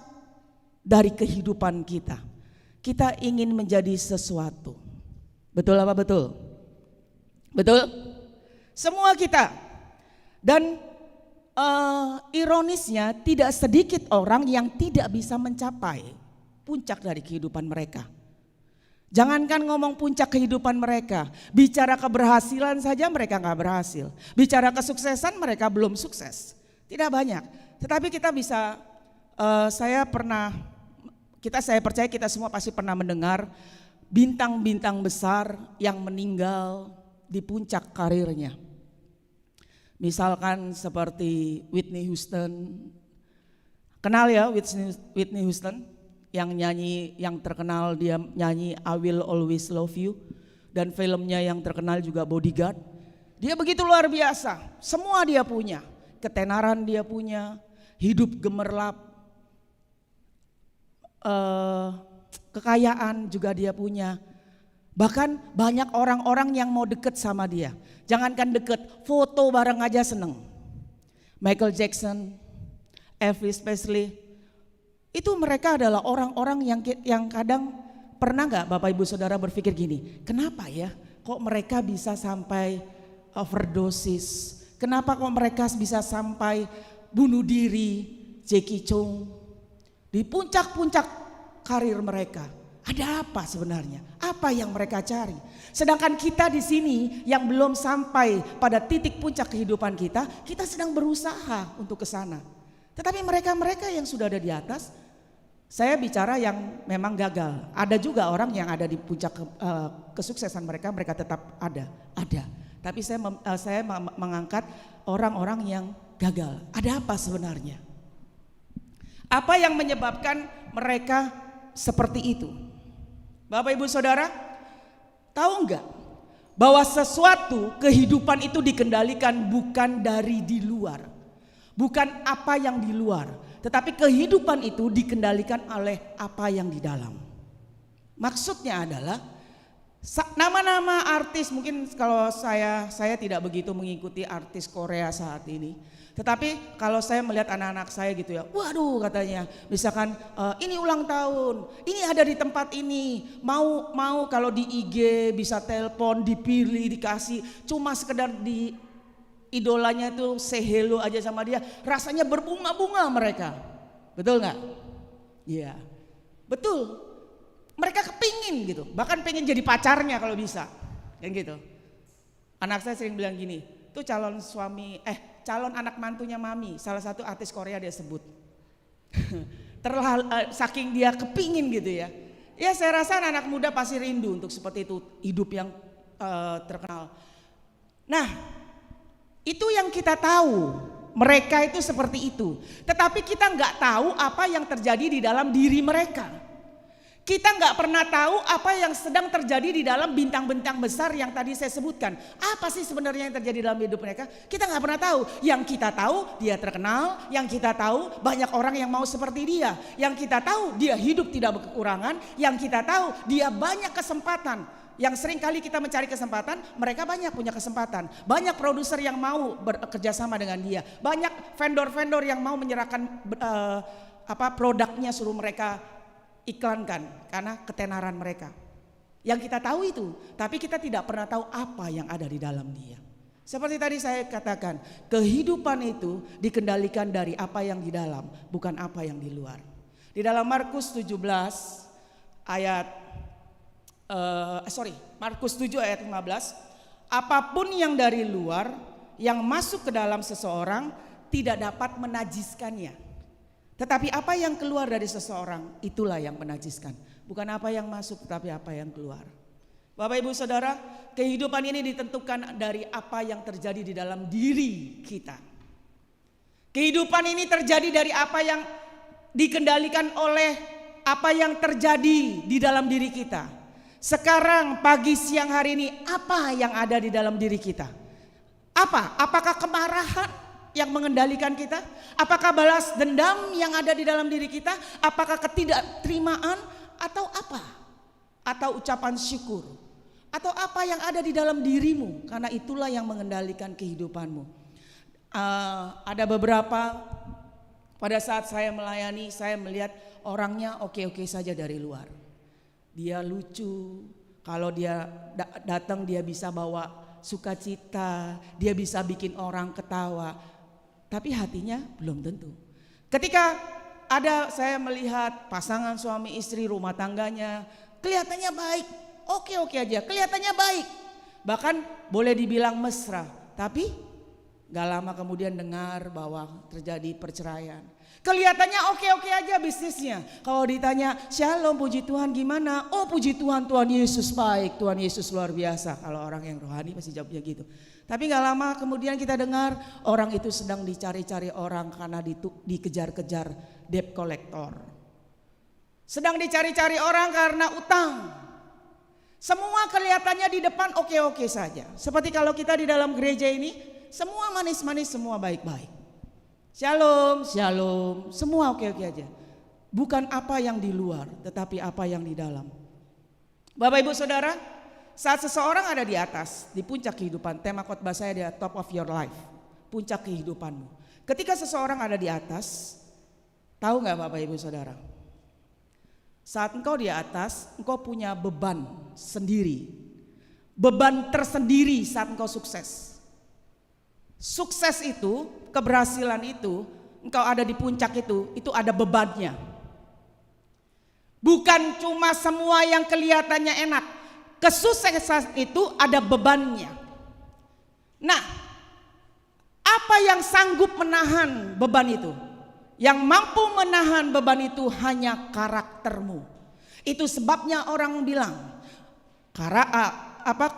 dari kehidupan kita. Kita ingin menjadi sesuatu. Betul apa betul? Betul? Semua kita. Dan ironisnya tidak sedikit orang yang tidak bisa mencapai puncak dari kehidupan mereka. Jangankan ngomong puncak kehidupan mereka, bicara keberhasilan saja mereka gak berhasil. Bicara kesuksesan mereka belum sukses. Tidak banyak. Tetapi kita bisa, saya percaya kita semua pasti pernah mendengar bintang-bintang besar yang meninggal di puncak karirnya. Misalkan seperti Whitney Houston. Kenal ya Whitney Houston? Yang nyanyi, yang terkenal dia nyanyi I Will Always Love You. Dan filmnya yang terkenal juga Bodyguard. Dia begitu luar biasa, semua dia punya. Ketenaran dia punya, hidup gemerlap, kekayaan juga dia punya. Bahkan banyak orang-orang yang mau deket sama dia. Jangankan deket, foto bareng aja seneng. Michael Jackson, Elvis Presley, itu mereka adalah orang-orang yang kadang pernah gak Bapak Ibu Saudara berpikir gini, kenapa ya kok mereka bisa sampai overdosis, kenapa kok mereka bisa sampai bunuh diri, Jackie Chung, di puncak-puncak karir mereka. Ada apa sebenarnya? Apa yang mereka cari? Sedangkan kita di sini yang belum sampai pada titik puncak kehidupan kita, kita sedang berusaha untuk ke sana. Tetapi mereka-mereka yang sudah ada di atas, saya bicara yang memang gagal. Ada juga orang yang ada di puncak kesuksesan mereka tetap ada. Tapi saya mengangkat orang-orang yang gagal. Ada apa sebenarnya? Apa yang menyebabkan mereka seperti itu? Bapak Ibu Saudara, tahu enggak bahwa sesuatu kehidupan itu dikendalikan bukan dari di luar. Bukan apa yang di luar, tetapi kehidupan itu dikendalikan oleh apa yang di dalam. Maksudnya adalah Nama-nama artis mungkin kalau saya tidak begitu mengikuti artis Korea saat ini. Tetapi kalau saya melihat anak-anak saya gitu ya, waduh katanya, misalkan ini ulang tahun, ini ada di tempat ini, mau kalau di IG bisa telepon, dipilih, dikasih, cuma sekedar di idolanya itu say hello aja sama dia, rasanya berbunga-bunga mereka, betul nggak? Iya, betul. Mereka kepingin gitu, bahkan pengen jadi pacarnya kalau bisa, kan gitu. Anak saya sering bilang gini, tuh calon anak mantunya mami, salah satu artis Korea dia sebut. Saking dia kepingin gitu ya. Ya saya rasa anak muda pasti rindu untuk seperti itu, hidup yang terkenal. Nah, itu yang kita tahu, mereka itu seperti itu. Tetapi kita nggak tahu apa yang terjadi di dalam diri mereka. Kita nggak pernah tahu apa yang sedang terjadi di dalam bintang-bintang besar yang tadi saya sebutkan. Apa sih sebenarnya yang terjadi dalam hidup mereka? Kita nggak pernah tahu. Yang kita tahu dia terkenal, yang kita tahu banyak orang yang mau seperti dia. Yang kita tahu dia hidup tidak berkekurangan, yang kita tahu dia banyak kesempatan. Yang sering kali kita mencari kesempatan, mereka banyak punya kesempatan. Banyak produser yang mau bekerja sama dengan dia. Banyak vendor-vendor yang mau menyerahkan produknya suruh mereka iklankan karena ketenaran mereka. Yang kita tahu itu, tapi kita tidak pernah tahu apa yang ada di dalam dia. Seperti tadi saya katakan, kehidupan itu dikendalikan dari apa yang di dalam, bukan apa yang di luar. Di dalam Markus 17 ayat Markus 7 ayat 15, apapun yang dari luar yang masuk ke dalam seseorang tidak dapat menajiskannya. Tetapi apa yang keluar dari seseorang itulah yang menajiskan. Bukan apa yang masuk tetapi apa yang keluar. Bapak Ibu Saudara, kehidupan ini ditentukan dari apa yang terjadi di dalam diri kita. Kehidupan ini terjadi dari apa yang dikendalikan oleh apa yang terjadi di dalam diri kita. Sekarang pagi siang hari ini apa yang ada di dalam diri kita? Apakah kemarahan yang mengendalikan kita? Apakah balas dendam yang ada di dalam diri kita? Apakah ketidakterimaan atau apa? Atau ucapan syukur? Atau apa yang ada di dalam dirimu? Karena itulah yang mengendalikan kehidupanmu. Ada beberapa pada saat saya melayani, saya melihat orangnya oke-oke saja dari luar. Dia lucu, kalau dia datang dia bisa bawa sukacita, dia bisa bikin orang ketawa. Tapi hatinya belum tentu. Ketika saya melihat pasangan suami istri rumah tangganya kelihatannya baik, oke aja, kelihatannya baik. Bahkan boleh dibilang mesra, tapi gak lama kemudian dengar bahwa terjadi perceraian. Kelihatannya oke aja bisnisnya. Kalau ditanya, shalom puji Tuhan gimana? Oh puji Tuhan, Tuhan Yesus baik, Tuhan Yesus luar biasa. Kalau orang yang rohani pasti jawabnya gitu. Tapi gak lama kemudian kita dengar orang itu sedang dicari-cari orang karena dikejar-kejar debt collector. Sedang dicari-cari orang karena utang. Semua kelihatannya di depan oke saja. Seperti kalau kita di dalam gereja ini, semua manis-manis, semua baik-baik. Shalom, semua oke aja. Bukan apa yang di luar, tetapi apa yang di dalam. Bapak Ibu Saudara, saat seseorang ada di atas, di puncak kehidupan, tema khotbah saya adalah top of your life, puncak kehidupanmu. Ketika seseorang ada di atas, tahu gak Bapak Ibu Saudara? Saat engkau di atas, engkau punya beban sendiri. Beban tersendiri saat engkau sukses. Sukses itu, keberhasilan itu, engkau ada di puncak itu ada bebannya. Bukan cuma semua yang kelihatannya enak. Kesuksesan itu ada bebannya. Nah, apa yang sanggup menahan beban itu? Yang mampu menahan beban itu hanya karaktermu. Itu sebabnya orang bilang,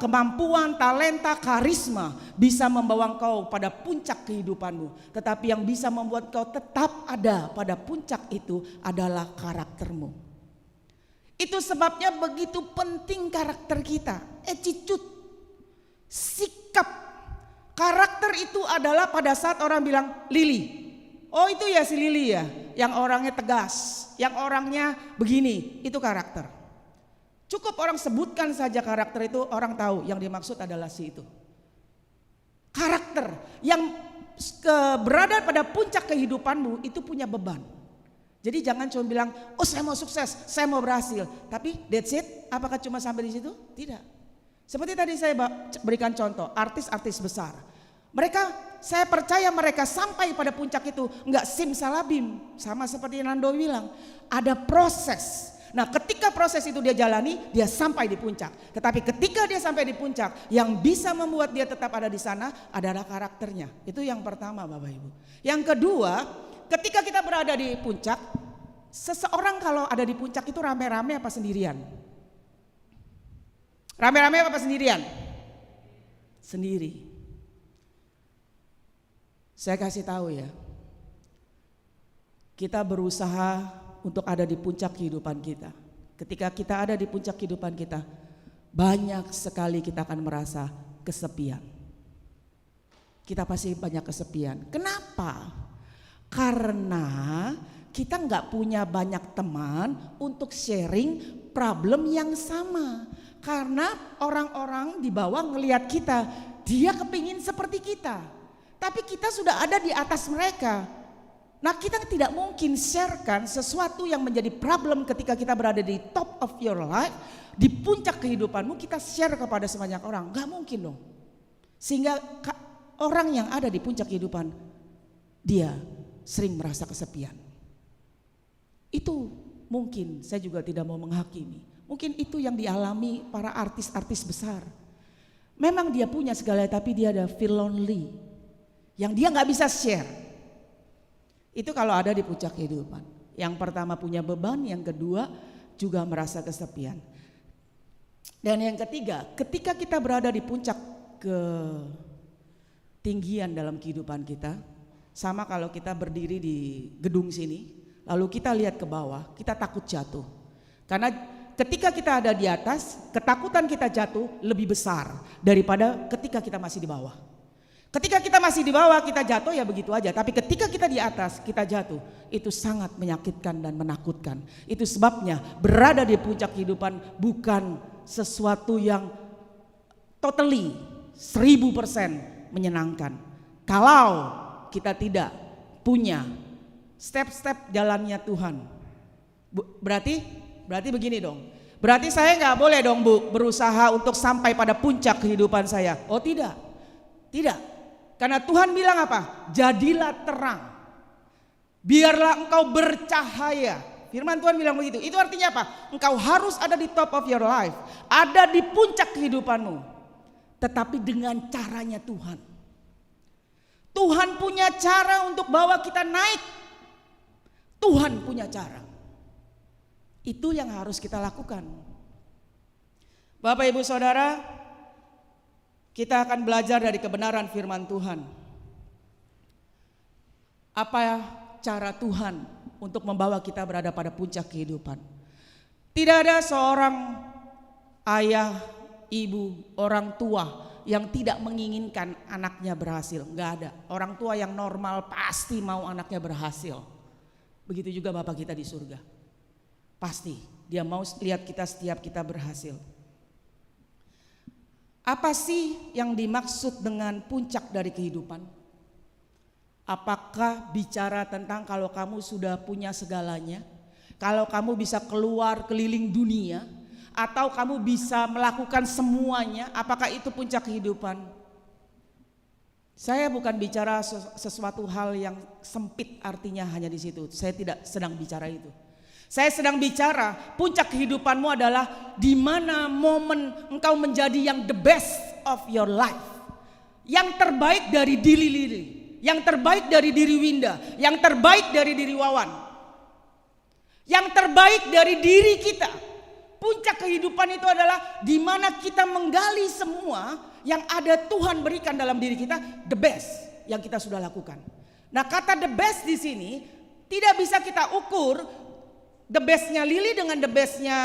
kemampuan, talenta, karisma bisa membawa engkau pada puncak kehidupanmu. Tetapi yang bisa membuat engkau tetap ada pada puncak itu adalah karaktermu. Itu sebabnya begitu penting karakter kita, attitude, sikap. Karakter itu adalah pada saat orang bilang Lili, oh itu ya si Lili ya, yang orangnya tegas, yang orangnya begini, itu karakter. Cukup orang sebutkan saja karakter itu, orang tahu yang dimaksud adalah si itu. Karakter yang berada pada puncak kehidupanmu itu punya beban. Jadi jangan cuma bilang, oh saya mau sukses, saya mau berhasil. Tapi that's it, apakah cuma sampai di situ? Tidak. Seperti tadi saya berikan contoh, artis-artis besar. Mereka, saya percaya mereka sampai pada puncak itu enggak simsalabim. Sama seperti Nando bilang, ada proses. Nah ketika proses itu dia jalani, dia sampai di puncak. Tetapi ketika dia sampai di puncak, yang bisa membuat dia tetap ada di sana adalah karakternya. Itu yang pertama Bapak Ibu. Yang kedua, ketika kita berada di puncak, seseorang kalau ada di puncak itu rame-rame apa sendirian? Rame-rame apa sendirian? Sendiri. Saya kasih tahu ya, kita berusaha untuk ada di puncak kehidupan kita. Ketika kita ada di puncak kehidupan kita, banyak sekali kita akan merasa kesepian. Kita pasti banyak kesepian. Kenapa? Karena kita nggak punya banyak teman untuk sharing problem yang sama. Karena orang-orang di bawah ngelihat kita, dia kepingin seperti kita. Tapi kita sudah ada di atas mereka. Nah kita tidak mungkin sharekan sesuatu yang menjadi problem ketika kita berada di top of your life. Di puncak kehidupanmu kita share kepada sebanyak orang. Gak mungkin dong. Sehingga orang yang ada di puncak kehidupan, dia sering merasa kesepian. Itu mungkin, saya juga tidak mau menghakimi. Mungkin itu yang dialami para artis-artis besar. Memang dia punya segala tapi dia ada feel lonely. Yang dia gak bisa share. Itu kalau ada di puncak kehidupan. Yang pertama punya beban, yang kedua juga merasa kesepian. Dan yang ketiga, ketika kita berada di puncak ketinggian dalam kehidupan kita, sama kalau kita berdiri di gedung sini, lalu kita lihat ke bawah, kita takut jatuh. Karena ketika kita ada di atas, ketakutan kita jatuh lebih besar daripada ketika kita masih di bawah. Ketika kita masih di bawah kita jatuh ya begitu aja. Tapi ketika kita di atas kita jatuh, itu sangat menyakitkan dan menakutkan. Itu sebabnya berada di puncak kehidupan bukan sesuatu yang totally 1000% menyenangkan. Kalau kita tidak punya step-step jalannya Tuhan. Berarti begini dong. Berarti saya nggak boleh dong Bu berusaha untuk sampai pada puncak kehidupan saya. Oh tidak, tidak. Karena Tuhan bilang apa? Jadilah terang. Biarlah engkau bercahaya. Firman Tuhan bilang begitu. Itu artinya apa? Engkau harus ada di top of your life. Ada di puncak kehidupanmu. Tetapi dengan caranya Tuhan. Tuhan punya cara untuk bawa kita naik. Tuhan punya cara. Itu yang harus kita lakukan. Bapak Ibu Saudara, kita akan belajar dari kebenaran firman Tuhan. Apa cara Tuhan untuk membawa kita berada pada puncak kehidupan? Tidak ada seorang ayah, ibu, orang tua yang tidak menginginkan anaknya berhasil. Enggak ada. Orang tua yang normal pasti mau anaknya berhasil. Begitu juga Bapak kita di surga. Pasti dia mau lihat kita setiap kita berhasil. Apa sih yang dimaksud dengan puncak dari kehidupan? Apakah bicara tentang kalau kamu sudah punya segalanya? Kalau kamu bisa keluar keliling dunia? Atau kamu bisa melakukan semuanya? Apakah itu puncak kehidupan? Saya bukan bicara sesuatu hal yang sempit artinya hanya di situ. Saya tidak sedang bicara itu. Saya sedang bicara puncak kehidupanmu adalah di mana momen engkau menjadi yang the best of your life. Yang terbaik dari diri Lili, yang terbaik dari diri Winda, yang terbaik dari diri Wawan. Yang terbaik dari diri kita. Puncak kehidupan itu adalah di mana kita menggali semua yang ada Tuhan berikan dalam diri kita, the best yang kita sudah lakukan. Nah, kata the best di sini tidak bisa kita ukur the bestnya Lili dengan the bestnya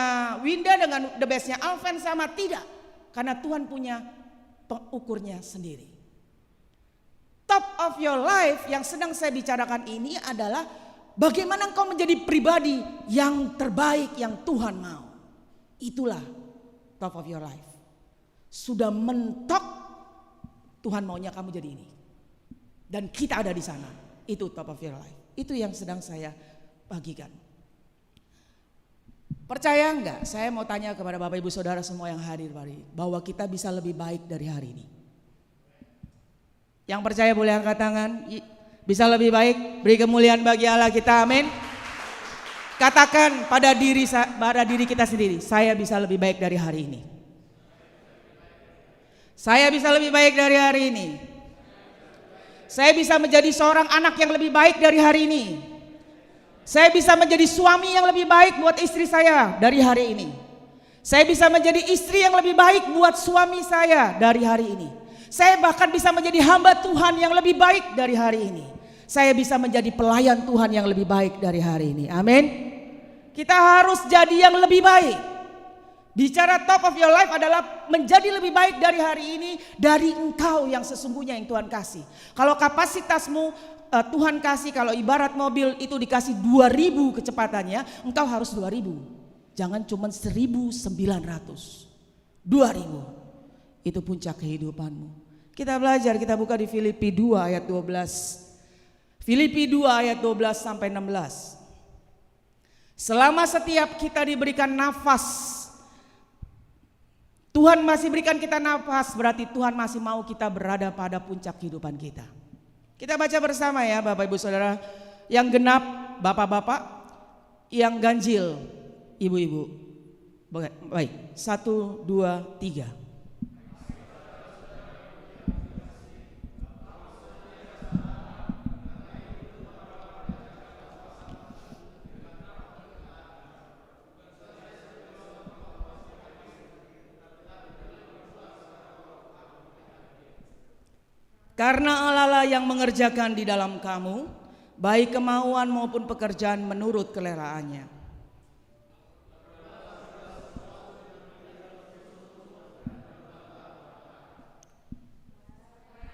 Winda dengan the bestnya Alven sama, tidak. Karena Tuhan punya pengukurnya sendiri. Top of your life yang sedang saya bicarakan ini adalah bagaimana engkau menjadi pribadi yang terbaik yang Tuhan mau. Itulah top of your life. Sudah mentok, Tuhan maunya kamu jadi ini. Dan kita ada di sana. Itu top of your life. Itu yang sedang saya bagikan. Percaya enggak? Saya mau tanya kepada Bapak Ibu Saudara semua yang hadir hari ini, bahwa kita bisa lebih baik dari hari ini. Yang percaya boleh angkat tangan. Bisa lebih baik, beri kemuliaan bagi Allah kita, amin. Katakan pada diri kita sendiri, saya bisa lebih baik dari hari ini. Saya bisa lebih baik dari hari ini. Saya bisa menjadi seorang anak yang lebih baik dari hari ini. Saya bisa menjadi suami yang lebih baik buat istri saya dari hari ini. Saya bisa menjadi istri yang lebih baik buat suami saya dari hari ini. Saya bahkan bisa menjadi hamba Tuhan yang lebih baik dari hari ini. Saya bisa menjadi pelayan Tuhan yang lebih baik dari hari ini. Amin. Kita harus jadi yang lebih baik. Bicara top of your life adalah menjadi lebih baik dari hari ini, dari engkau yang sesungguhnya yang Tuhan kasih. Kalau kapasitasmu Tuhan kasih, kalau ibarat mobil itu dikasih 2000 kecepatannya, engkau harus 2000. Jangan cuma 1900. 2000. Itu puncak kehidupanmu. Kita belajar, kita buka di Filipi 2 ayat 12. Filipi 2 ayat 12 sampai 16. Selama setiap kita diberikan nafas, Tuhan masih berikan kita nafas, berarti Tuhan masih mau kita berada pada puncak kehidupan kita. Kita baca bersama ya Bapak Ibu Saudara. Yang genap bapak-bapak, yang ganjil ibu-ibu. Baik, 1, 2, 3. Karena Allah lah yang mengerjakan di dalam kamu, baik kemauan maupun pekerjaan menurut keleraannya.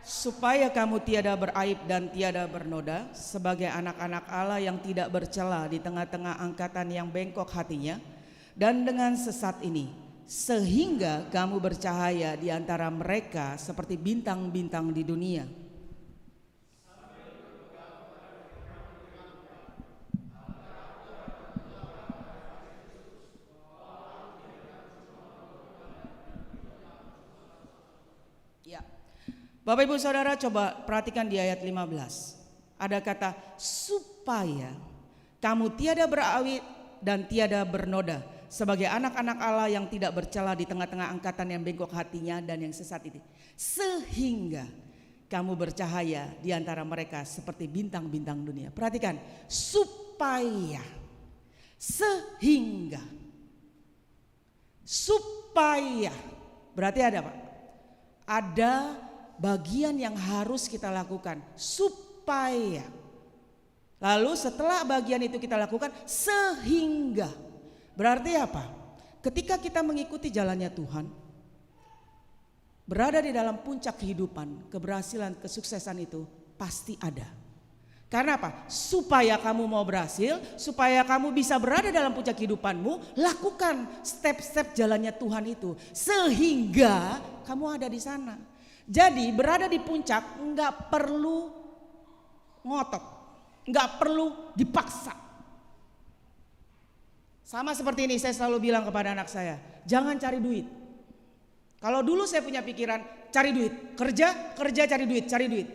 Supaya kamu tiada beraib dan tiada bernoda, sebagai anak-anak Allah yang tidak bercela di tengah-tengah angkatan yang bengkok hatinya, dan dengan sesat ini, sehingga kamu bercahaya di antara mereka seperti bintang-bintang di dunia. Ya. Bapak Ibu Saudara coba perhatikan di ayat 15. Ada kata supaya kamu tiada berawit dan tiada bernoda, sebagai anak-anak Allah yang tidak bercela di tengah-tengah angkatan yang bengkok hatinya dan yang sesat ini. Sehingga kamu bercahaya di antara mereka seperti bintang-bintang dunia. Perhatikan, supaya, sehingga, supaya. Berarti ada apa? Ada bagian yang harus kita lakukan, supaya. Lalu setelah bagian itu kita lakukan, sehingga. Berarti apa? Ketika kita mengikuti jalannya Tuhan, berada di dalam puncak kehidupan, keberhasilan, kesuksesan itu pasti ada. Karena apa? Supaya kamu mau berhasil, supaya kamu bisa berada dalam puncak kehidupanmu, lakukan step-step jalannya Tuhan itu. Sehingga kamu ada di sana. Jadi berada di puncak enggak perlu ngotot, enggak perlu dipaksa. Sama seperti ini, saya selalu bilang kepada anak saya, jangan cari duit. Kalau dulu saya punya pikiran cari duit, kerja cari duit, cari duit.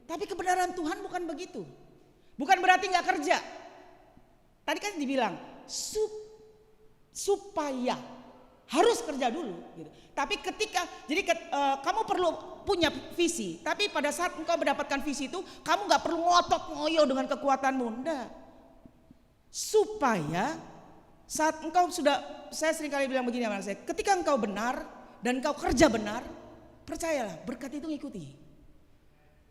Tapi kebenaran Tuhan bukan begitu. Bukan berarti nggak kerja. Tadi kan dibilang supaya harus kerja dulu. Gitu. Tapi kamu perlu punya visi. Tapi pada saat engkau mendapatkan visi itu, kamu nggak perlu ngotot ngoyo dengan kekuatanmu, enggak. Supaya saat engkau sudah, saya sering kali bilang begini sama saya, ketika engkau benar dan engkau kerja benar, percayalah berkat itu ngikuti.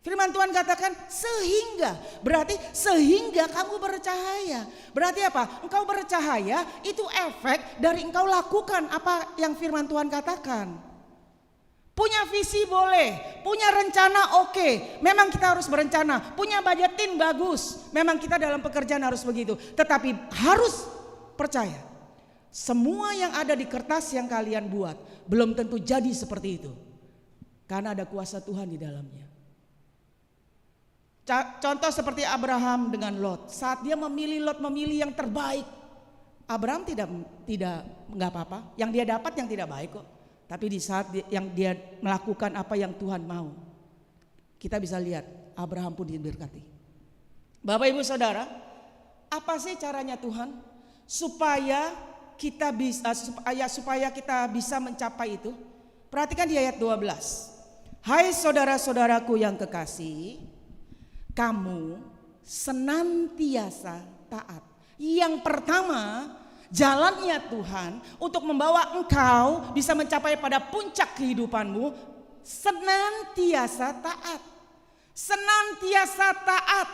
Firman Tuhan katakan sehingga, berarti sehingga kamu bercahaya. Berarti apa? Engkau bercahaya itu efek dari engkau lakukan apa yang firman Tuhan katakan. Punya visi boleh, punya rencana oke, memang kita harus berencana. Punya budgetin bagus, memang kita dalam pekerjaan harus begitu. Tetapi harus percaya Semua yang ada di kertas yang kalian buat belum tentu jadi seperti itu. Karena ada kuasa Tuhan di dalamnya. Contoh seperti Abraham dengan Lot. Saat dia memilih, Lot memilih yang terbaik. Abraham tidak nggak apa-apa. Yang dia dapat yang tidak baik kok. Tapi di saat yang dia melakukan apa yang Tuhan mau, kita bisa lihat Abraham pun diberkati. Bapak Ibu Saudara, apa sih caranya Tuhan supaya kita bisa mencapai itu? Perhatikan di ayat 12. Hai saudara-saudaraku yang kekasih, kamu senantiasa taat. Yang pertama, jalannya Tuhan untuk membawa engkau bisa mencapai pada puncak kehidupanmu, senantiasa taat. Senantiasa taat.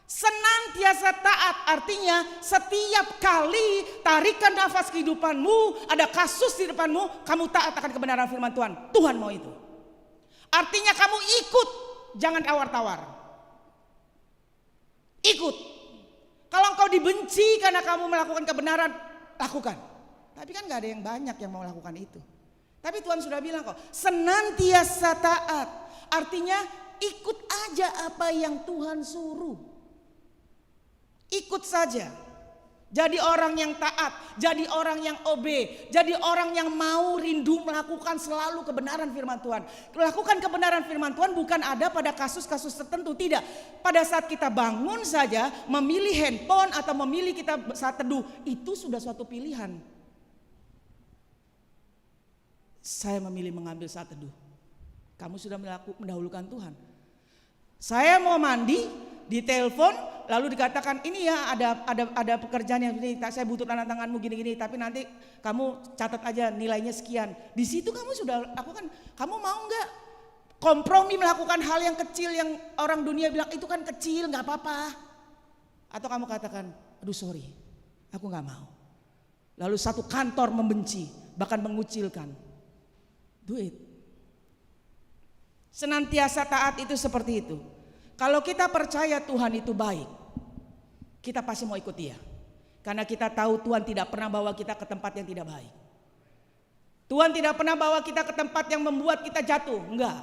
Senantiasa taat artinya setiap kali tarikan nafas kehidupanmu, ada kasus di depanmu, kamu taat akan kebenaran firman Tuhan. Tuhan mau itu. Artinya kamu ikut, jangan tawar-tawar. Ikut. Kalau engkau dibenci karena kamu melakukan kebenaran, lakukan. Tapi kan gak ada yang banyak yang mau lakukan itu. Tapi Tuhan sudah bilang kok, senantiasa taat. Artinya ikut aja apa yang Tuhan suruh. Ikut saja. Jadi orang yang taat, jadi orang yang obey, jadi orang yang mau rindu melakukan selalu kebenaran firman Tuhan. Melakukan kebenaran firman Tuhan bukan ada pada kasus-kasus tertentu, tidak. Pada saat kita bangun saja, memilih handphone atau memilih kita saat teduh, itu sudah suatu pilihan. Saya memilih mengambil saat teduh. Kamu sudah mendahulukan Tuhan. Saya mau mandi, ditelepon, lalu dikatakan ini ya ada pekerjaan yang ini, saya butuh tanda tanganmu gini-gini, tapi nanti kamu catat aja nilainya sekian. Di situ kamu sudah lakukan. Kamu mau nggak kompromi melakukan hal yang kecil yang orang dunia bilang itu kan kecil, nggak apa-apa? Atau kamu katakan, aduh sorry, aku nggak mau. Lalu satu kantor membenci, bahkan mengucilkan. Do it. Senantiasa taat itu seperti itu. Kalau kita percaya Tuhan itu baik, kita pasti mau ikut Dia. Karena kita tahu Tuhan tidak pernah bawa kita ke tempat yang tidak baik. Tuhan tidak pernah bawa kita ke tempat yang membuat kita jatuh, enggak.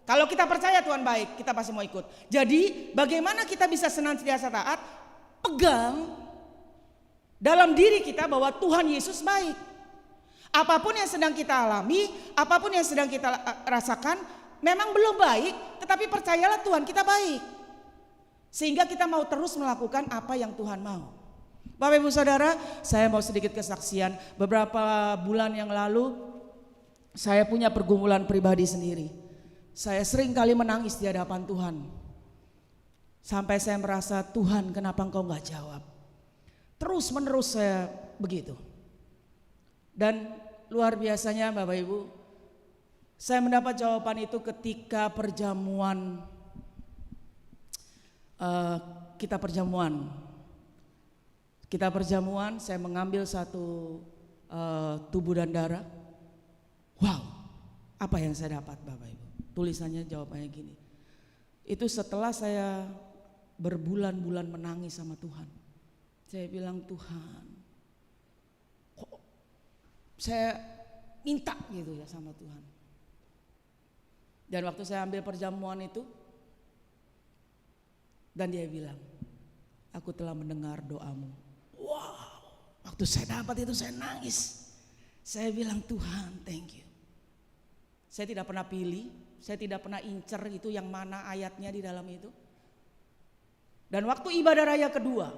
Kalau kita percaya Tuhan baik, kita pasti mau ikut. Jadi bagaimana kita bisa senantiasa taat? Pegang dalam diri kita bahwa Tuhan Yesus baik. Apapun yang sedang kita alami, apapun yang sedang kita rasakan, memang belum baik, tetapi percayalah Tuhan kita baik. Sehingga kita mau terus melakukan apa yang Tuhan mau. Bapak Ibu Saudara, saya mau sedikit kesaksian. Beberapa bulan yang lalu, saya punya pergumulan pribadi sendiri. Saya sering kali menangis di hadapan Tuhan. Sampai saya merasa, Tuhan kenapa Engkau gak jawab? Terus menerus saya begitu. Dan luar biasanya Bapak Ibu, saya mendapat jawaban itu ketika perjamuan, kita perjamuan, saya mengambil satu tubuh dan darah. Wow, apa yang saya dapat Bapak Ibu? Tulisannya jawabannya gini. Itu setelah saya berbulan-bulan menangis sama Tuhan. Saya bilang, Tuhan, kok saya minta gitu ya sama Tuhan. Dan waktu saya ambil perjamuan itu, dan dia bilang, aku telah mendengar doamu. Wow, waktu saya dapat itu saya nangis. Saya bilang, Tuhan thank you. Saya tidak pernah pilih, saya tidak pernah incer itu yang mana ayatnya di dalam itu. Dan waktu ibadah raya kedua,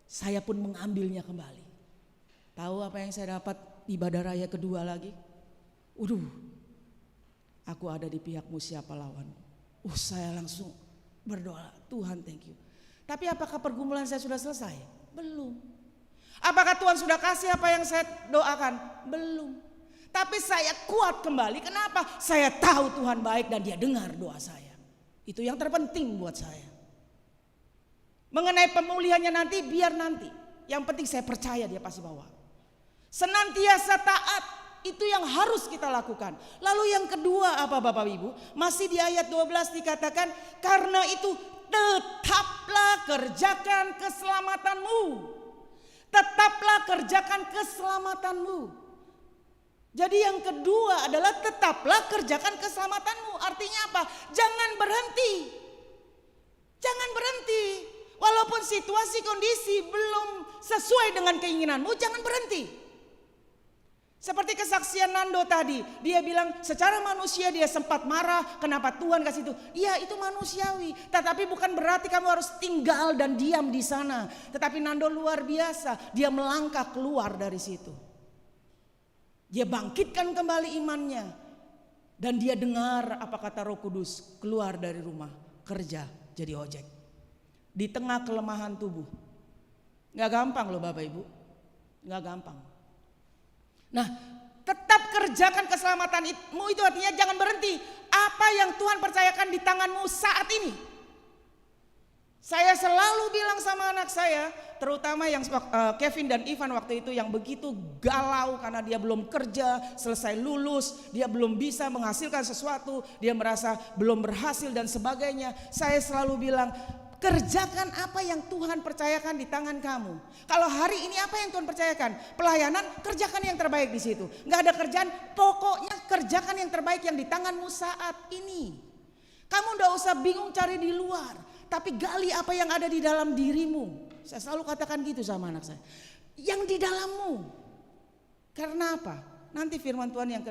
saya pun mengambilnya kembali. Tahu apa yang saya dapat ibadah raya kedua lagi? Aku ada di pihakmu, siapa lawan? Saya langsung berdoa, Tuhan thank you. Tapi apakah pergumulan saya sudah selesai? Belum. Apakah Tuhan sudah kasih apa yang saya doakan? Belum. Tapi saya kuat kembali. Kenapa? Saya tahu Tuhan baik dan Dia dengar doa saya. Itu yang terpenting buat saya. Mengenai pemulihannya nanti, biar nanti. Yang penting saya percaya Dia pasti bawa. Senantiasa taat, itu yang harus kita lakukan. Lalu yang kedua apa Bapak Ibu? Masih di ayat 12 dikatakan, karena itu tetaplah kerjakan keselamatanmu. Tetaplah kerjakan keselamatanmu. Jadi yang kedua adalah tetaplah kerjakan keselamatanmu. Artinya apa? Jangan berhenti. Jangan berhenti. Walaupun situasi kondisi belum sesuai dengan keinginanmu, jangan berhenti. Seperti kesaksian Nando tadi, dia bilang secara manusia dia sempat marah, kenapa Tuhan kasih itu? Iya, itu manusiawi, tetapi bukan berarti kamu harus tinggal dan diam di sana. Tetapi Nando luar biasa, dia melangkah keluar dari situ. Dia bangkitkan kembali imannya. Dan dia dengar apa kata Roh Kudus, keluar dari rumah, kerja jadi ojek. Di tengah kelemahan tubuh. Gak gampang loh Bapak Ibu, gak gampang. Nah, tetap kerjakan keselamatanmu, itu artinya jangan berhenti. Apa yang Tuhan percayakan di tanganmu saat ini. Saya selalu bilang sama anak saya, terutama yang Kevin dan Ivan waktu itu yang begitu galau karena dia belum kerja, selesai lulus, dia belum bisa menghasilkan sesuatu, dia merasa belum berhasil dan sebagainya. Saya selalu bilang, kerjakan apa yang Tuhan percayakan di tangan kamu. Kalau hari ini apa yang Tuhan percayakan? Pelayanan, kerjakan yang terbaik di situ. Gak ada kerjaan, pokoknya kerjakan yang terbaik yang di tanganmu saat ini. Kamu gak usah bingung cari di luar, tapi gali apa yang ada di dalam dirimu. Saya selalu katakan gitu sama anak saya. Yang di dalammu. Karena apa? Nanti firman Tuhan yang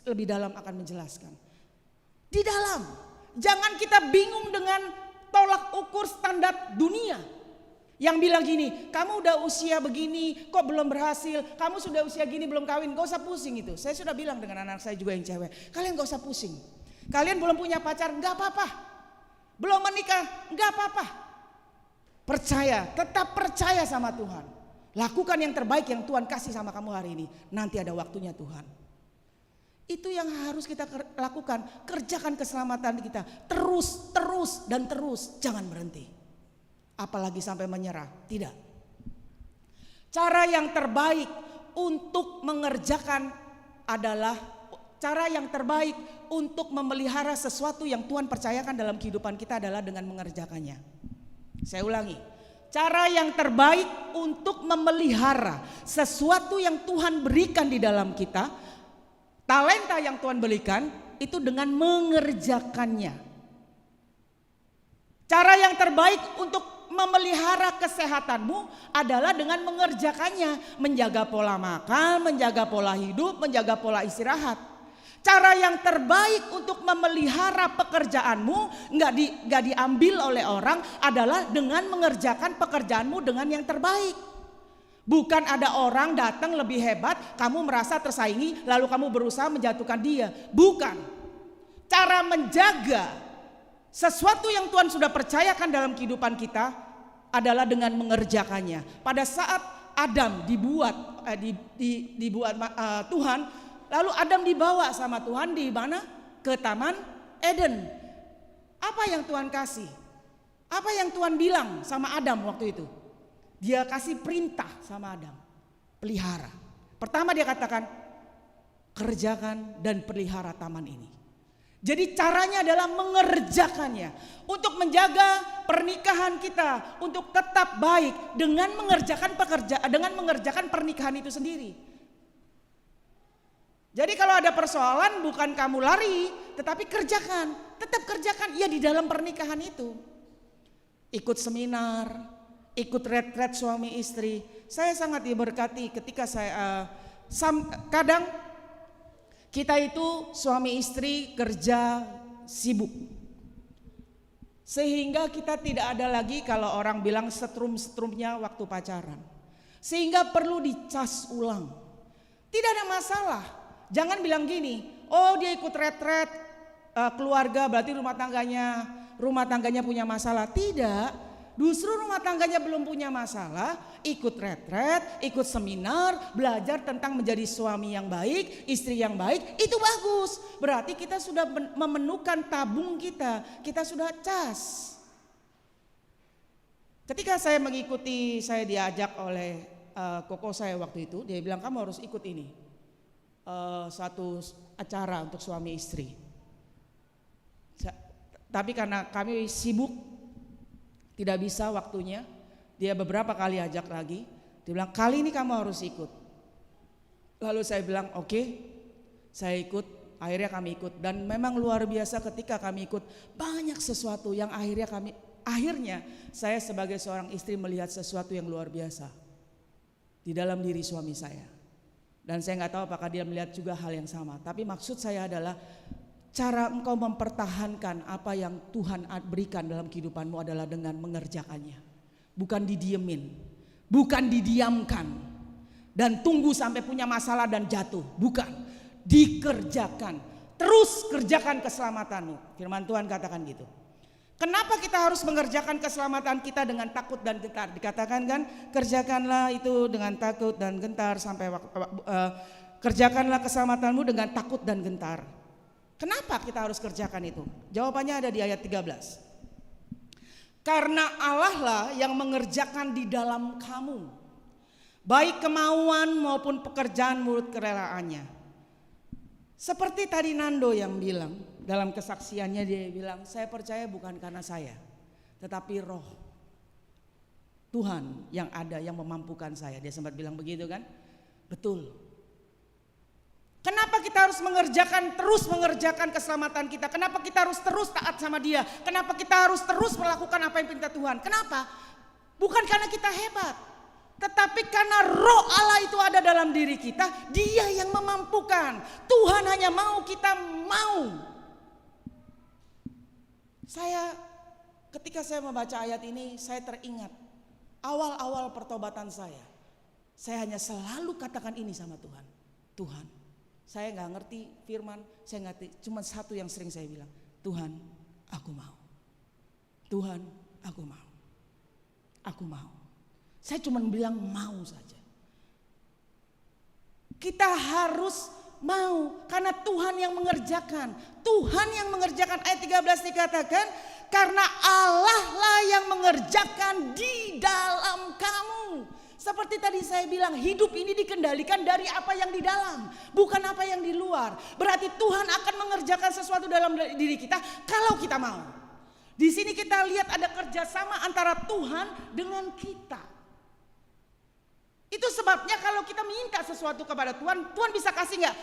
lebih dalam akan menjelaskan. Di dalam. Jangan kita bingung dengan tolak ukur standar dunia yang bilang gini, kamu udah usia begini kok belum berhasil, kamu sudah usia gini belum kawin, gak usah pusing itu. Saya sudah bilang dengan anak saya juga yang cewek, kalian gak usah pusing. Kalian belum punya pacar, gak apa-apa. Belum menikah, gak apa-apa. Percaya, tetap percaya sama Tuhan. Lakukan yang terbaik yang Tuhan kasih sama kamu hari ini. Nanti ada waktunya Tuhan. Itu yang harus kita lakukan. Kerjakan keselamatan kita. Terus, dan terus. Jangan berhenti. Apalagi sampai menyerah. Tidak. Cara yang terbaik untuk mengerjakan adalah, cara yang terbaik untuk memelihara sesuatu yang Tuhan percayakan dalam kehidupan kita adalah dengan mengerjakannya. Saya ulangi. Cara yang terbaik untuk memelihara sesuatu yang Tuhan berikan di dalam kita, talenta yang Tuhan berikan, itu dengan mengerjakannya. Cara yang terbaik untuk memelihara kesehatanmu adalah dengan mengerjakannya. Menjaga pola makan, menjaga pola hidup, menjaga pola istirahat. Cara yang terbaik untuk memelihara pekerjaanmu nggak diambil oleh orang adalah dengan mengerjakan pekerjaanmu dengan yang terbaik. Bukan ada orang datang lebih hebat, kamu merasa tersaingi, lalu kamu berusaha menjatuhkan dia. Bukan. Cara menjaga sesuatu yang Tuhan sudah percayakan dalam kehidupan kita adalah dengan mengerjakannya. Pada saat Adam dibuat Tuhan, lalu Adam dibawa sama Tuhan di mana? Ke Taman Eden. Apa yang Tuhan kasih? Apa yang Tuhan bilang sama Adam waktu itu? Dia kasih perintah sama Adam, pelihara. Pertama dia katakan, kerjakan dan pelihara taman ini. Jadi caranya adalah mengerjakannya. Untuk menjaga pernikahan kita, untuk tetap baik dengan mengerjakan pernikahan itu sendiri. Jadi kalau ada persoalan bukan kamu lari, tetapi kerjakan. Tetap kerjakan, ya di dalam pernikahan itu. Ikut seminar, ikut retret suami istri. Saya sangat diberkati ketika saya kadang kita itu suami istri kerja sibuk. Sehingga kita tidak ada lagi kalau orang bilang setrum-setrumnya waktu pacaran. Sehingga perlu dicas ulang. Tidak ada masalah. Jangan bilang gini, oh dia ikut retret keluarga berarti rumah tangganya punya masalah. Tidak. Justru rumah tangganya belum punya masalah, ikut retret, ikut seminar, belajar tentang menjadi suami yang baik, istri yang baik, itu bagus. Berarti kita sudah memenuhkan tabung kita sudah cas. Ketika saya diajak oleh koko saya waktu itu, dia bilang kamu harus ikut ini, satu acara untuk suami istri. Tapi karena kami sibuk, tidak bisa waktunya, dia beberapa kali ajak lagi. Dia bilang kali ini kamu harus ikut. Lalu saya bilang oke, saya ikut. Akhirnya kami ikut dan memang luar biasa ketika kami ikut, banyak sesuatu yang akhirnya saya sebagai seorang istri melihat sesuatu yang luar biasa di dalam diri suami saya. Dan saya nggak tahu apakah dia melihat juga hal yang sama. Tapi maksud saya adalah cara engkau mempertahankan apa yang Tuhan berikan dalam kehidupanmu adalah dengan mengerjakannya. Bukan didiemin, bukan didiamkan dan tunggu sampai punya masalah dan jatuh. Bukan, dikerjakan. Terus kerjakan keselamatanmu. Firman Tuhan katakan gitu. Kenapa kita harus mengerjakan keselamatan kita dengan takut dan gentar? Dikatakan kan, kerjakanlah itu dengan takut dan gentar sampai kerjakanlah keselamatanmu dengan takut dan gentar. Kenapa kita harus kerjakan itu? Jawabannya ada di ayat 13. Karena Allah lah yang mengerjakan di dalam kamu, baik kemauan maupun pekerjaan menurut kerelaannya. Seperti tadi Nando yang bilang, dalam kesaksiannya dia bilang, saya percaya bukan karena saya, tetapi roh Tuhan yang ada yang memampukan saya. Dia sempat bilang begitu kan? Betul. Kenapa kita harus terus mengerjakan keselamatan kita? Kenapa kita harus terus taat sama Dia? Kenapa kita harus terus melakukan apa yang perintah Tuhan? Kenapa? Bukan karena kita hebat, tetapi karena roh Allah itu ada dalam diri kita. Dia yang memampukan. Tuhan hanya mau kita mau. Ketika saya membaca ayat ini, saya teringat awal-awal pertobatan saya. Saya hanya selalu katakan ini sama Tuhan. Tuhan, saya gak ngerti firman, saya ngerti, cuma satu yang sering saya bilang, Tuhan, aku mau. Tuhan, aku mau. Aku mau. Saya cuma bilang mau saja. Kita harus mau karena Tuhan yang mengerjakan. Tuhan yang mengerjakan. Ayat 13 dikatakan, karena Allah lah yang mengerjakan di dalam kamu. Seperti tadi saya bilang, hidup ini dikendalikan dari apa yang di dalam, bukan apa yang di luar. Berarti Tuhan akan mengerjakan sesuatu dalam diri kita kalau kita mau. Di sini kita lihat ada kerjasama antara Tuhan dengan kita. Itu sebabnya kalau kita minta sesuatu kepada Tuhan, Tuhan bisa kasih nggak?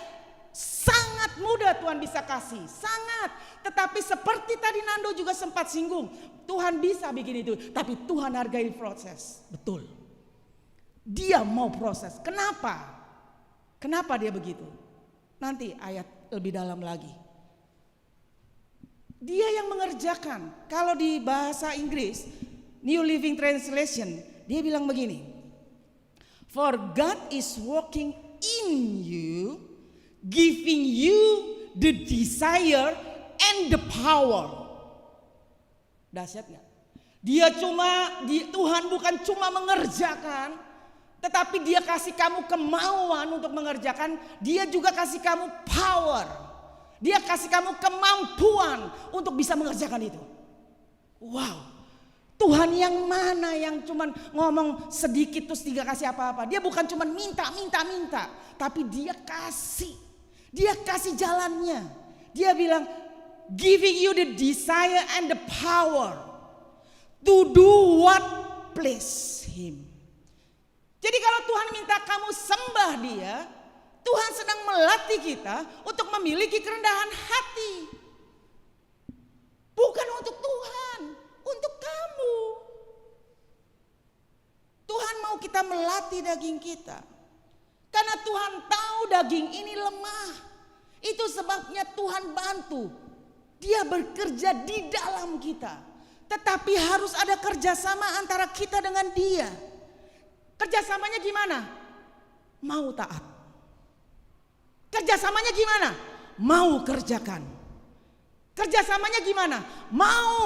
Sangat mudah Tuhan bisa kasih, sangat. Tetapi seperti tadi Nando juga sempat singgung, Tuhan bisa bikin itu, tapi Tuhan hargai proses. Betul. Dia mau proses. Kenapa? Kenapa dia begitu? Nanti ayat lebih dalam lagi. Dia yang mengerjakan. Kalau di bahasa Inggris, New Living Translation, dia bilang begini. For God is working in you, giving you the desire and the power. Dahsyat gak? Tuhan bukan cuma mengerjakan, tetapi dia kasih kamu kemauan untuk mengerjakan. Dia juga kasih kamu power. Dia kasih kamu kemampuan untuk bisa mengerjakan itu. Wow. Tuhan yang mana yang cuman ngomong sedikit terus tidak kasih apa-apa. Dia bukan cuman minta. Tapi dia kasih. Dia kasih jalannya. Dia bilang, giving you the desire and the power to do what please Him. Jadi kalau Tuhan minta kamu sembah Dia, Tuhan sedang melatih kita untuk memiliki kerendahan hati. Bukan untuk Tuhan, untuk kamu. Tuhan mau kita melatih daging kita. Karena Tuhan tahu daging ini lemah. Itu sebabnya Tuhan bantu. Dia bekerja di dalam kita. Tetapi harus ada kerjasama antara kita dengan Dia. Kerjasamanya gimana? Mau taat. Kerjasamanya gimana? Mau kerjakan. Kerjasamanya gimana? Mau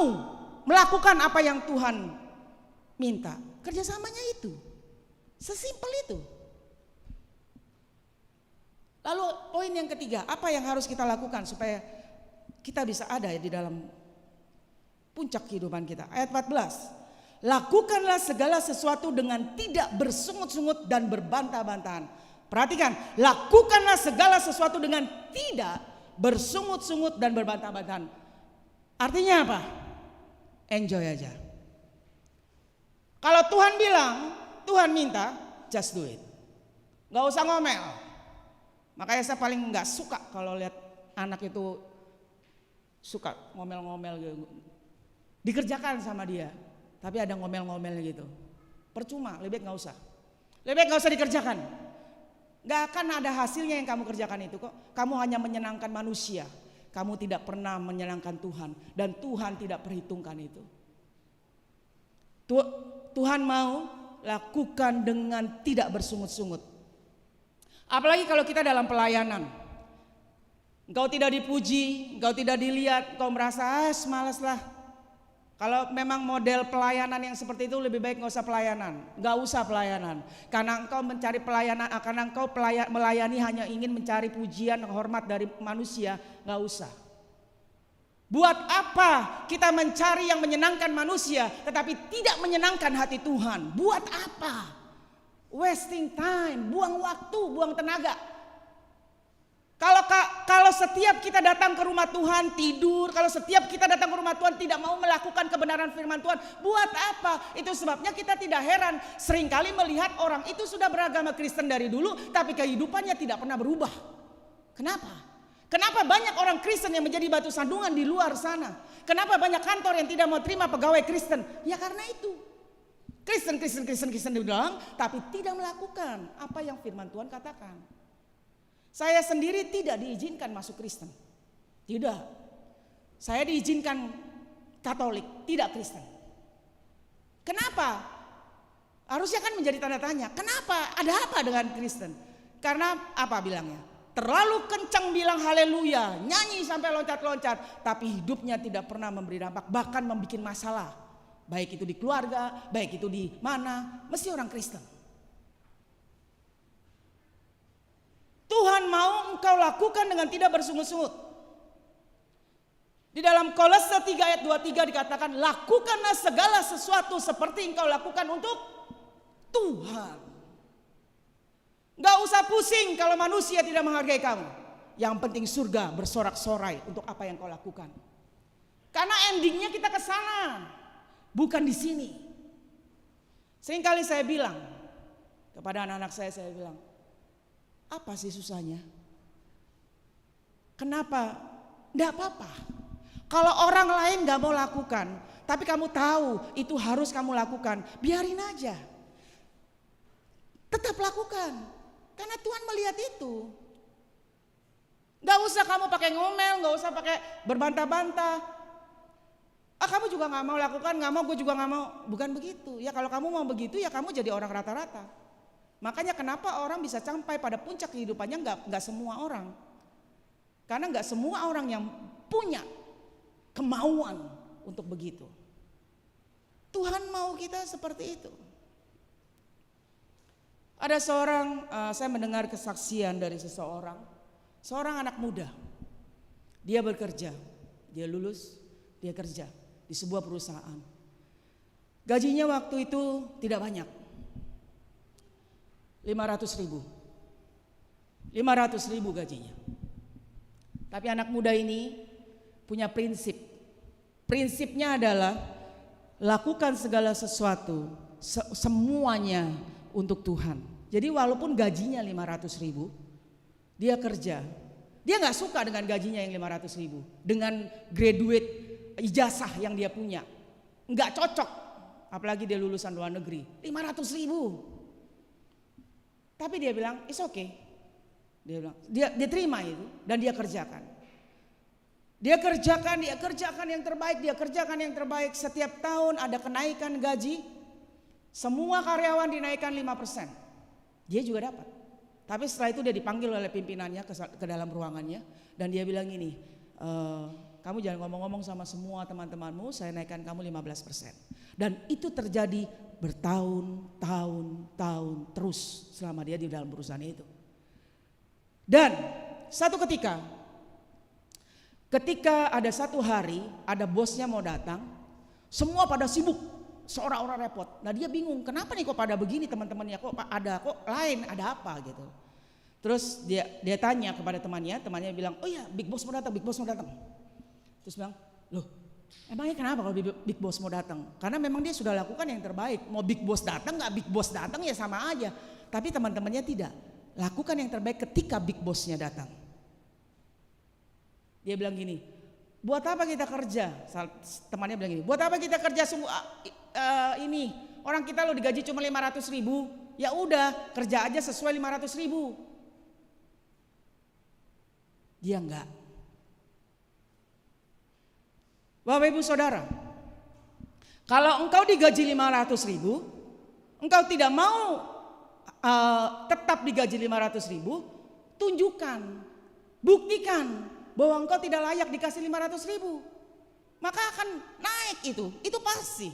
melakukan apa yang Tuhan minta. Kerjasamanya itu. Sesimpel itu. Lalu poin yang ketiga, apa yang harus kita lakukan supaya kita bisa ada di dalam puncak kehidupan kita. Ayat 14. Lakukanlah segala sesuatu dengan tidak bersungut-sungut dan berbantah-bantahan. Perhatikan, lakukanlah segala sesuatu dengan tidak bersungut-sungut dan berbantah-bantahan. Artinya apa? Enjoy aja. Kalau Tuhan bilang, Tuhan minta, just do it. Gak usah ngomel. Makanya saya paling gak suka kalau lihat anak itu suka ngomel-ngomel gitu. Dikerjakan sama dia, tapi ada ngomel-ngomel gitu. Percuma, lebih baik gak usah. Lebih baik gak usah dikerjakan. Gak akan ada hasilnya yang kamu kerjakan itu kok. Kamu hanya menyenangkan manusia. Kamu tidak pernah menyenangkan Tuhan. Dan Tuhan tidak perhitungkan itu. Tuhan mau lakukan dengan tidak bersungut-sungut. Apalagi kalau kita dalam pelayanan. Engkau tidak dipuji, engkau tidak dilihat, engkau merasa malas lah. Kalau memang model pelayanan yang seperti itu lebih baik gak usah pelayanan. Gak usah pelayanan. Karena engkau mencari pelayanan, karena engkau melayani hanya ingin mencari pujian, hormat dari manusia. Gak usah. Buat apa kita mencari yang menyenangkan manusia tetapi tidak menyenangkan hati Tuhan? Buat apa? Wasting time, buang waktu, buang tenaga. Kalau setiap kita datang ke rumah Tuhan tidur, kalau setiap kita datang ke rumah Tuhan tidak mau melakukan kebenaran firman Tuhan, buat apa? Itu sebabnya kita tidak heran seringkali melihat orang itu sudah beragama Kristen dari dulu tapi kehidupannya tidak pernah berubah. Kenapa? Kenapa banyak orang Kristen yang menjadi batu sandungan di luar sana? Kenapa banyak kantor yang tidak mau terima pegawai Kristen? Ya karena itu. Kristen dibilang tapi tidak melakukan apa yang firman Tuhan katakan. Saya sendiri tidak diizinkan masuk Kristen. Tidak. Saya diizinkan Katolik, tidak Kristen. Kenapa? Harusnya kan menjadi tanda tanya. Kenapa? Ada apa dengan Kristen? Karena apa bilangnya? Terlalu kencang bilang haleluya, nyanyi sampai loncat-loncat, tapi hidupnya tidak pernah memberi dampak, bahkan membuat masalah. Baik itu di keluarga, baik itu di mana, mesti orang Kristen. Tuhan mau engkau lakukan dengan tidak bersungut-sungut. Di dalam Kolose 3 ayat 23 dikatakan, lakukanlah segala sesuatu seperti engkau lakukan untuk Tuhan. Gak usah pusing kalau manusia tidak menghargai kamu. Yang penting surga bersorak-sorai untuk apa yang kau lakukan. Karena endingnya kita ke sana, bukan di sini. Seringkali saya bilang kepada anak-anak saya bilang, apa sih susahnya? Kenapa? Tidak apa-apa. Kalau orang lain gak mau lakukan, tapi kamu tahu itu harus kamu lakukan, biarin aja. Tetap lakukan. Karena Tuhan melihat itu. Gak usah kamu pakai ngomel, gak usah pakai berbantah-bantah. Kamu juga gak mau lakukan, gak mau, gue juga gak mau. Bukan begitu. Ya kalau kamu mau begitu ya kamu jadi orang rata-rata. Makanya kenapa orang bisa sampai pada puncak kehidupannya gak semua orang. Karena gak semua orang yang punya kemauan untuk begitu. Tuhan mau kita seperti itu. Ada seorang, saya mendengar kesaksian dari seorang anak muda. Dia bekerja, dia lulus, dia kerja di sebuah perusahaan. Gajinya waktu itu tidak banyak. 500.000 gajinya. Tapi anak muda ini punya prinsip. Prinsipnya adalah lakukan segala sesuatu semuanya untuk Tuhan. Jadi walaupun gajinya 500.000, dia kerja. Dia gak suka dengan gajinya yang 500.000, dengan graduate ijazah yang dia punya. Gak cocok, apalagi dia lulusan luar negeri. 500.000. Tapi dia bilang, it's okay. Dia bilang, dia terima itu dan dia kerjakan. Dia kerjakan yang terbaik. Setiap tahun ada kenaikan gaji. Semua karyawan dinaikkan 5%. Dia juga dapat. Tapi setelah itu dia dipanggil oleh pimpinannya ke dalam ruangannya. Dan dia bilang gini, kamu jangan ngomong-ngomong sama semua teman-temanmu, saya naikkan kamu 15%. Dan itu terjadi bertahun-tahun terus selama dia di dalam perusahaan itu. Dan satu ketika ada satu hari ada bosnya mau datang, semua pada sibuk, seorang-orang repot. Nah dia bingung, kenapa nih kok pada begini teman-temannya, kok lain, ada apa gitu. Terus dia tanya kepada temannya bilang, oh ya big boss mau datang. Terus bilang, loh emangnya kenapa kalau big boss mau datang? Karena memang dia sudah lakukan yang terbaik. Mau big boss datang gak big boss datang ya sama aja. Tapi teman-temannya tidak. Lakukan yang terbaik ketika big bossnya datang. Dia bilang gini, buat apa kita kerja? Temannya bilang gini, buat apa kita kerja ini? Orang kita lo digaji cuma 500.000. Ya udah, kerja aja sesuai 500.000. Dia enggak. Bapak Ibu Saudara, kalau engkau digaji 500.000, engkau tidak mau tetap digaji 500.000, tunjukkan, buktikan bahwa engkau tidak layak dikasih 500.000. Maka akan naik itu pasti.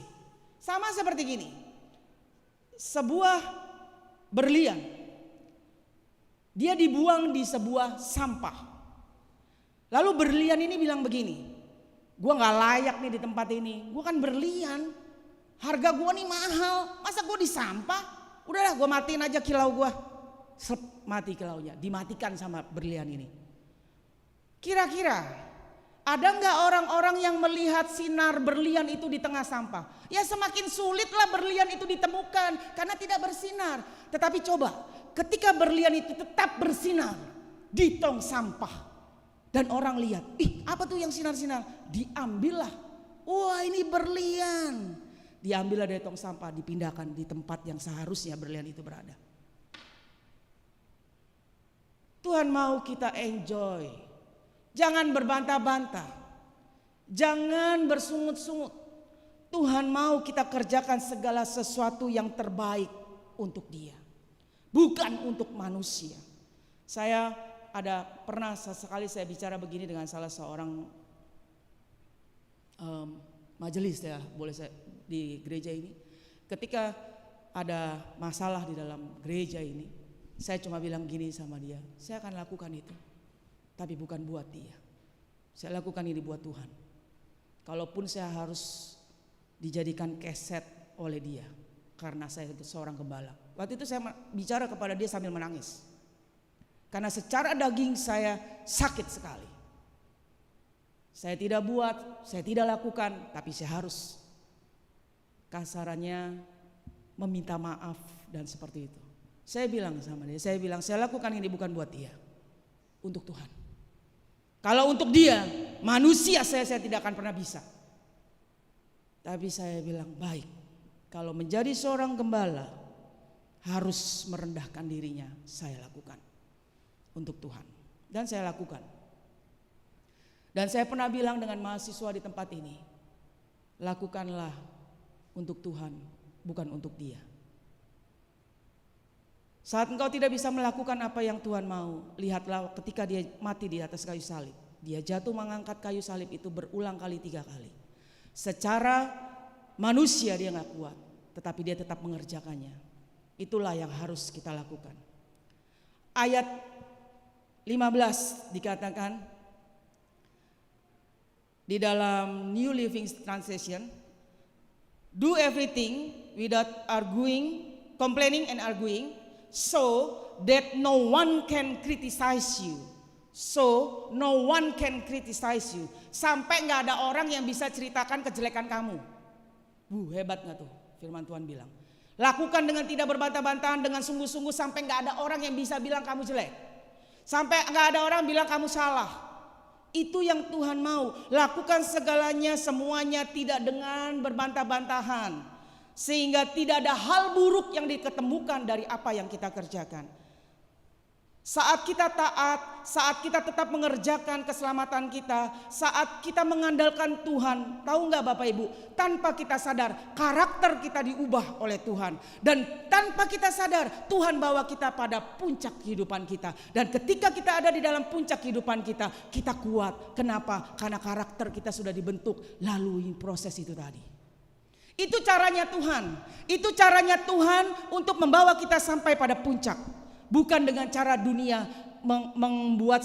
Sama seperti gini, sebuah berlian, dia dibuang di sebuah sampah. Lalu berlian ini bilang begini, gua gak layak nih di tempat ini, gua kan berlian, harga gua nih mahal, masa gua di sampah? Udahlah gua matiin aja kilau gua. Mati kilaunya, dimatikan sama berlian ini. Kira-kira ada nggak orang-orang yang melihat sinar berlian itu di tengah sampah? Ya semakin sulitlah berlian itu ditemukan karena tidak bersinar. Tetapi coba ketika berlian itu tetap bersinar di tong sampah dan orang lihat, ih apa tuh yang sinar-sinar? Diambillah, wah ini berlian. Diambillah dari tong sampah, dipindahkan di tempat yang seharusnya berlian itu berada. Tuhan mau kita enjoy. Jangan berbantah-bantah. Jangan bersungut-sungut. Tuhan mau kita kerjakan segala sesuatu yang terbaik untuk Dia. Bukan untuk manusia. Saya pernah sesekali saya bicara begini dengan salah seorang majelis ya, boleh saya di gereja ini. Ketika ada masalah di dalam gereja ini, saya cuma bilang gini sama dia, saya akan lakukan itu. Tapi bukan buat dia. Saya lakukan ini buat Tuhan. Kalaupun saya harus dijadikan keset oleh dia. Karena saya itu seorang gembala. Waktu itu saya bicara kepada dia sambil menangis. Karena secara daging saya sakit sekali. Saya tidak buat, saya tidak lakukan. Tapi saya harus kasarannya meminta maaf dan seperti itu. Saya bilang sama dia, saya lakukan ini bukan buat dia. Untuk Tuhan. Kalau untuk dia, manusia saya tidak akan pernah bisa. Tapi saya bilang baik, kalau menjadi seorang gembala harus merendahkan dirinya, saya lakukan untuk Tuhan. Dan saya lakukan. Dan saya pernah bilang dengan mahasiswa di tempat ini, lakukanlah untuk Tuhan, bukan untuk dia. Saat engkau tidak bisa melakukan apa yang Tuhan mau, lihatlah ketika dia mati di atas kayu salib. Dia jatuh mengangkat kayu salib itu berulang kali 3 kali. Secara manusia dia gak kuat, tetapi dia tetap mengerjakannya. Itulah yang harus kita lakukan. Ayat 15 dikatakan di dalam New Living Translation, do everything without arguing, complaining and arguing, so that no one can criticize you. So no one can criticize you. Sampai gak ada orang yang bisa ceritakan kejelekan kamu. Hebat gak tuh firman Tuhan bilang. Lakukan dengan tidak berbantah-bantahan, dengan sungguh-sungguh sampai gak ada orang yang bisa bilang kamu jelek. Sampai gak ada orang bilang kamu salah. Itu yang Tuhan mau. Lakukan segalanya semuanya tidak dengan berbantah-bantahan. Sehingga tidak ada hal buruk yang diketemukan dari apa yang kita kerjakan. Saat kita taat, saat kita tetap mengerjakan keselamatan kita, saat kita mengandalkan Tuhan, tahu nggak Bapak Ibu, tanpa kita sadar karakter kita diubah oleh Tuhan. Dan tanpa kita sadar Tuhan bawa kita pada puncak kehidupan kita. Dan ketika kita ada di dalam puncak kehidupan kita, kita kuat. Kenapa? Karena karakter kita sudah dibentuk lalui proses itu tadi. Itu caranya Tuhan. Itu caranya Tuhan untuk membawa kita sampai pada puncak. Bukan dengan cara dunia membuat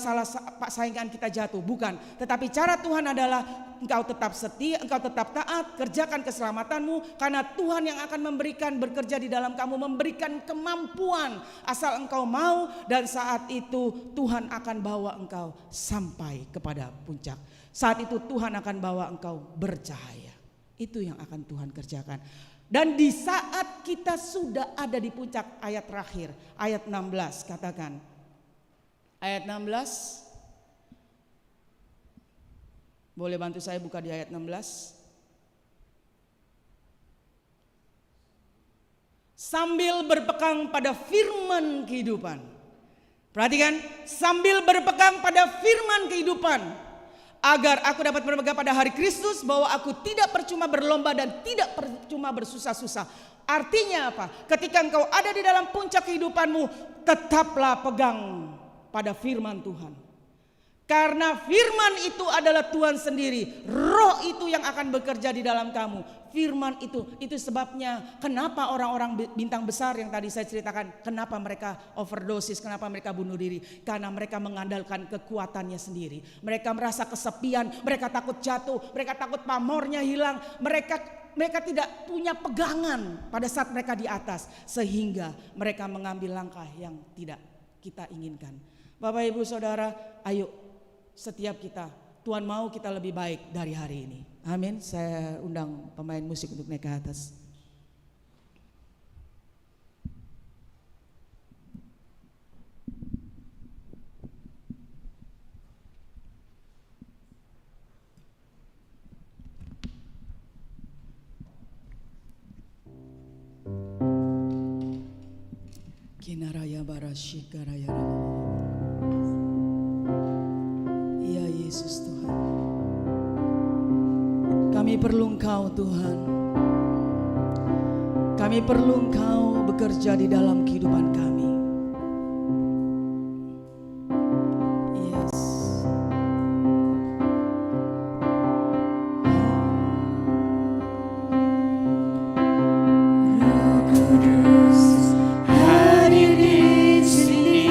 saingan kita jatuh, bukan. Tetapi cara Tuhan adalah engkau tetap setia, engkau tetap taat, kerjakan keselamatanmu. Karena Tuhan yang akan bekerja di dalam kamu, memberikan kemampuan asal engkau mau. Dan saat itu Tuhan akan bawa engkau sampai kepada puncak. Saat itu Tuhan akan bawa engkau bercahaya. Itu yang akan Tuhan kerjakan. Dan di saat kita sudah ada di puncak, ayat terakhir, ayat 16 katakan. Ayat 16. Boleh bantu saya buka di ayat 16. Sambil berpegang pada firman kehidupan. Perhatikan, sambil berpegang pada firman kehidupan, agar aku dapat berpegang pada hari Kristus, bahwa aku tidak percuma berlomba dan tidak percuma bersusah-susah. Artinya apa? Ketika engkau ada di dalam puncak kehidupanmu, tetaplah pegang pada firman Tuhan. Karena firman itu adalah Tuhan sendiri. Roh itu yang akan bekerja di dalam kamu. Firman itu sebabnya kenapa orang-orang bintang besar yang tadi saya ceritakan, kenapa mereka overdosis, kenapa mereka bunuh diri. Karena mereka mengandalkan kekuatannya sendiri. Mereka merasa kesepian, mereka takut jatuh, mereka takut pamornya hilang. Mereka tidak punya pegangan pada saat mereka di atas. Sehingga mereka mengambil langkah yang tidak kita inginkan. Bapak Ibu Saudara, ayo setiap kita, Tuhan mau kita lebih baik dari hari ini. Amin. Saya undang pemain musik untuk naik ke atas. Kinaraya barashikaraya. Ya Yesus Tuhan, kami perlu Engkau Tuhan. Kami perlu Engkau bekerja di dalam kehidupan kami. Yes. Roh Kudus hadir di sini.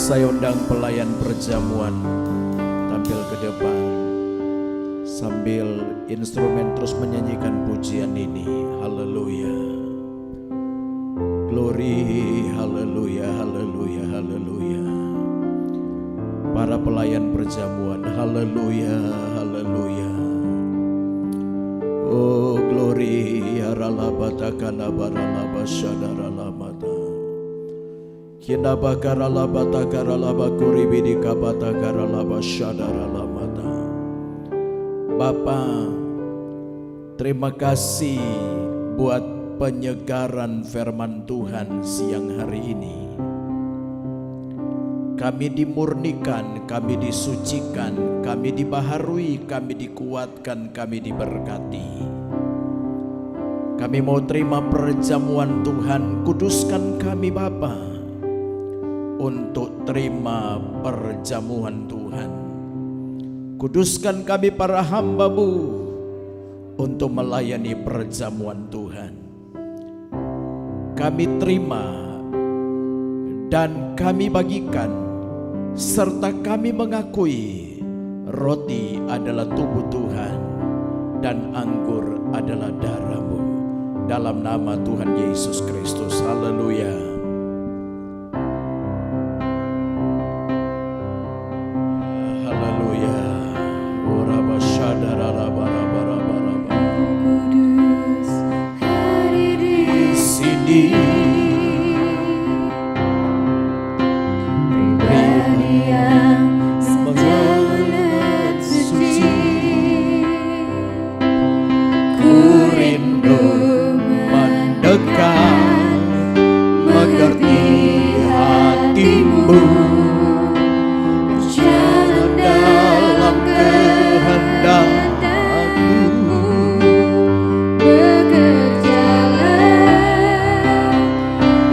Saya undang pelayan perjamuan tampil ke depan sambil instrumen terus menyanyikan pujian ini. Haleluya. Glory, haleluya, haleluya, haleluya. Para pelayan perjamuan, haleluya, haleluya. Oh glory, haralabata kanabaralaba syadaralamata. Kinabakaralabata karalaba kuribidi kabata karalaba syadaralamata. Bapa, terima kasih buat penyegaran firman Tuhan siang hari ini. Kami dimurnikan, kami disucikan, kami dibaharui, kami dikuatkan, kami diberkati. Kami mau terima perjamuan Tuhan, kuduskan kami Bapa untuk terima perjamuan Tuhan. Kuduskan kami para hamba-Mu untuk melayani perjamuan Tuhan. Kami terima dan kami bagikan, serta kami mengakui roti adalah tubuh Tuhan dan anggur adalah darah-Mu. Dalam nama Tuhan Yesus Kristus, haleluya. Haleluya. Kudus hari di Sini pribadi yang sangat suci. Ku rindu mendekat, mengerti hatimu, berjalan dalam kehendak-Mu, bekerjalah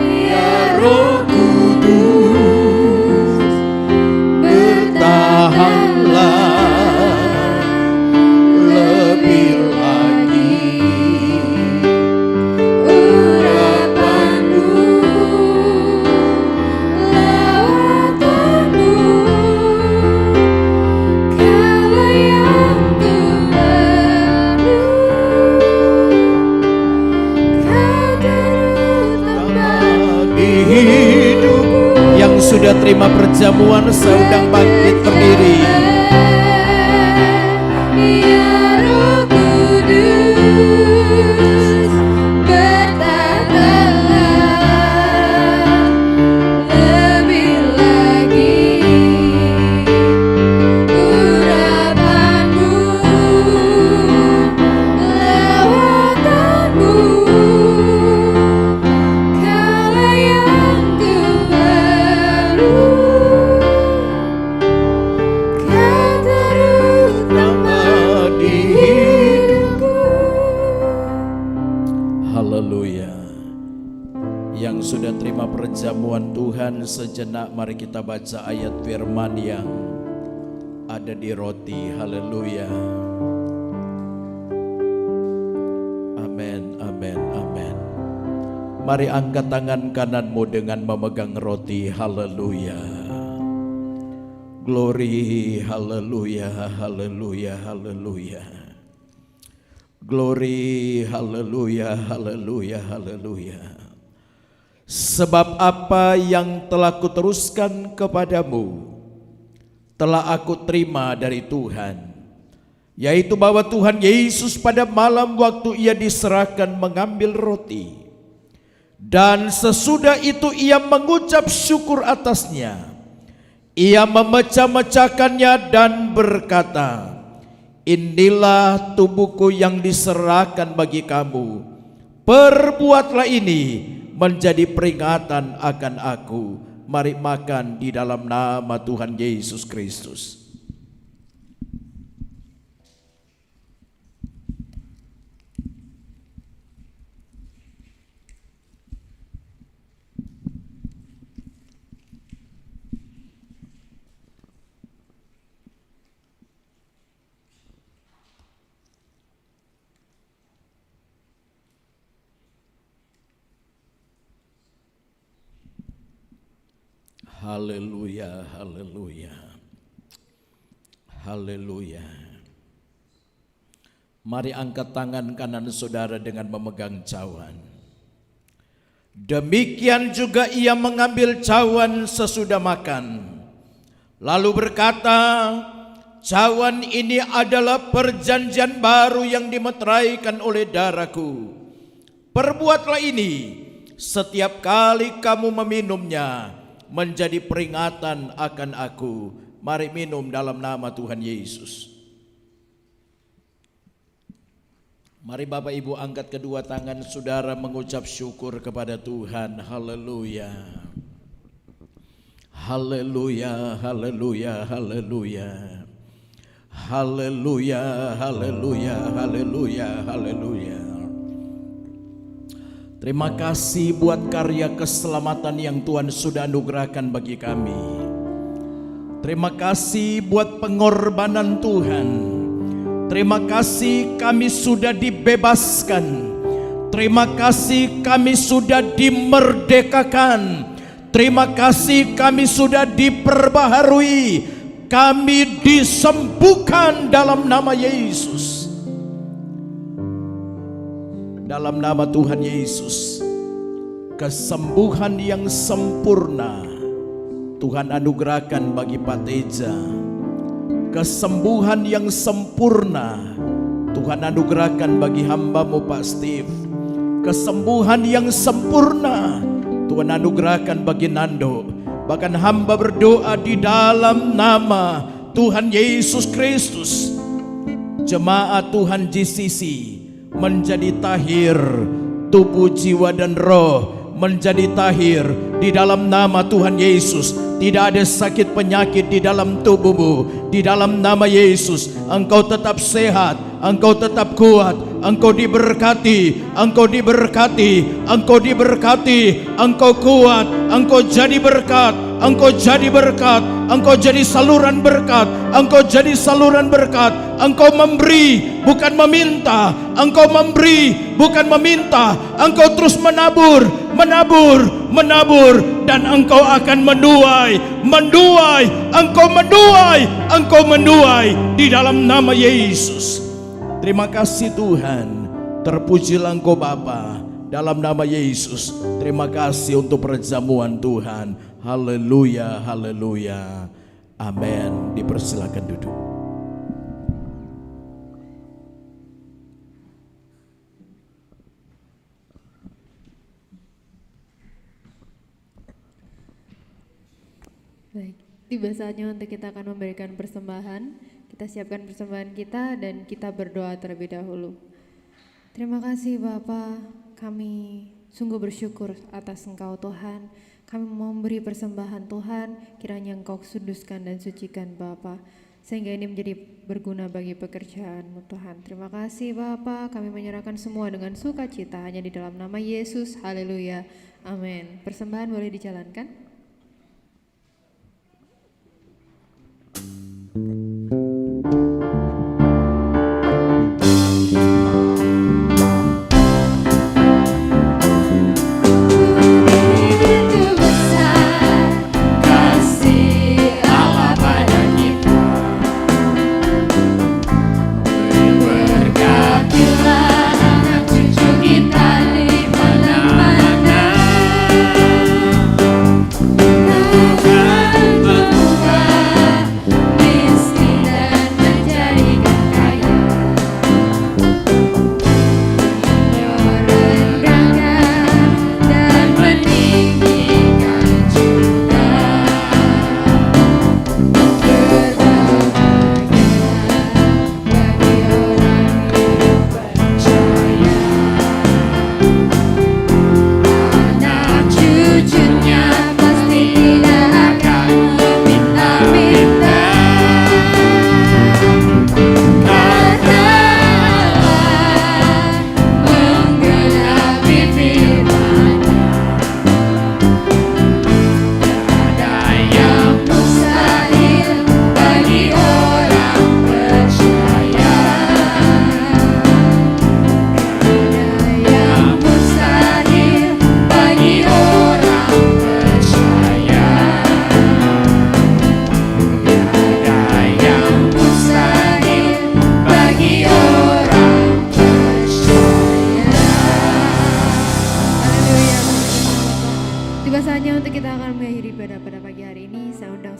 ya Roh Kudus, bertahanlah lebih lagi. urapan-Mu, lawatan-Mu, kala yang ku perlu, Kau terutama Di hidup yang sudah terima perjamuan, sedang bangkit berdiri. Ya Roh Kudus, bertatalah lebih lagi. Urapan-Mu, lawatan-Mu, kala yang ku perlu, Kau terutama Di hidupku. Haleluya. Yang sudah terima perjamuan Tuhan, sejenak mari kita baca ayat firman yang ada di roti. Haleluya. Amin, amin, amin. Mari angkat tangan kananmu dengan memegang roti. Haleluya. Glory, haleluya, haleluya, haleluya. Glory, haleluya, haleluya, haleluya. Sebab apa yang telah kuteruskan kepadamu telah aku terima dari Tuhan, yaitu bahwa Tuhan Yesus pada malam waktu ia diserahkan mengambil roti, dan sesudah itu ia mengucap syukur atasnya. Ia memecah-mecahkannya dan berkata, inilah tubuhku yang diserahkan bagi kamu. Perbuatlah ini menjadi peringatan akan aku. Mari makan di dalam nama Tuhan Yesus Kristus. Haleluya, haleluya, haleluya. Mari angkat tangan kanan saudara dengan memegang cawan. Demikian juga ia mengambil cawan sesudah makan, lalu berkata, cawan ini adalah perjanjian baru yang dimeteraikan oleh darahku. Perbuatlah ini setiap kali kamu meminumnya, menjadi peringatan akan aku. Mari minum dalam nama Tuhan Yesus. Mari Bapak Ibu angkat kedua tangan saudara mengucap syukur kepada Tuhan. Haleluya. Haleluya, haleluya, haleluya. Haleluya, haleluya, haleluya, haleluya. Terima kasih buat karya keselamatan yang Tuhan sudah anugerahkan bagi kami. Terima kasih buat pengorbanan Tuhan. Terima kasih kami sudah dibebaskan. Terima kasih kami sudah dimerdekakan. Terima kasih kami sudah diperbaharui. Kami disembuhkan dalam nama Yesus. Dalam nama Tuhan Yesus, kesembuhan yang sempurna Tuhan anugerahkan bagi Pak Teja. Kesembuhan yang sempurna Tuhan anugerahkan bagi hamba-Mu Pak Steve. Kesembuhan yang sempurna Tuhan anugerahkan bagi Nando. Bahkan hamba berdoa di dalam nama Tuhan Yesus Kristus, jemaat Tuhan GCC menjadi tahir, tubuh, jiwa dan roh menjadi tahir di dalam nama Tuhan Yesus. Tidak ada sakit penyakit di dalam tubuhmu. Di dalam nama Yesus engkau tetap sehat, engkau tetap kuat, engkau diberkati, engkau diberkati, engkau diberkati, engkau kuat, engkau jadi berkat, engkau jadi berkat, engkau jadi saluran berkat, engkau jadi saluran berkat. Engkau memberi bukan meminta, engkau memberi bukan meminta, engkau terus menabur, menabur, menabur, dan engkau akan menuai, menduai, engkau menuai, engkau menuai di dalam nama Yesus. Terima kasih Tuhan, terpujilah Engkau Bapa dalam nama Yesus. Terima kasih untuk perjamuan Tuhan. Haleluya, haleluya, amin. Dipersilakan duduk. Baik, tiba saatnya untuk kita akan memberikan persembahan. Kita siapkan persembahan kita dan kita berdoa terlebih dahulu. Terima kasih Bapa, kami sungguh bersyukur atas Engkau Tuhan. Kami memberi persembahan Tuhan, kiranya Engkau suduskan dan sucikan Bapa, sehingga ini menjadi berguna bagi pekerjaan-Mu Tuhan. Terima kasih Bapa, kami menyerahkan semua dengan sukacita hanya di dalam nama Yesus. Haleluya, amin. Persembahan boleh dijalankan.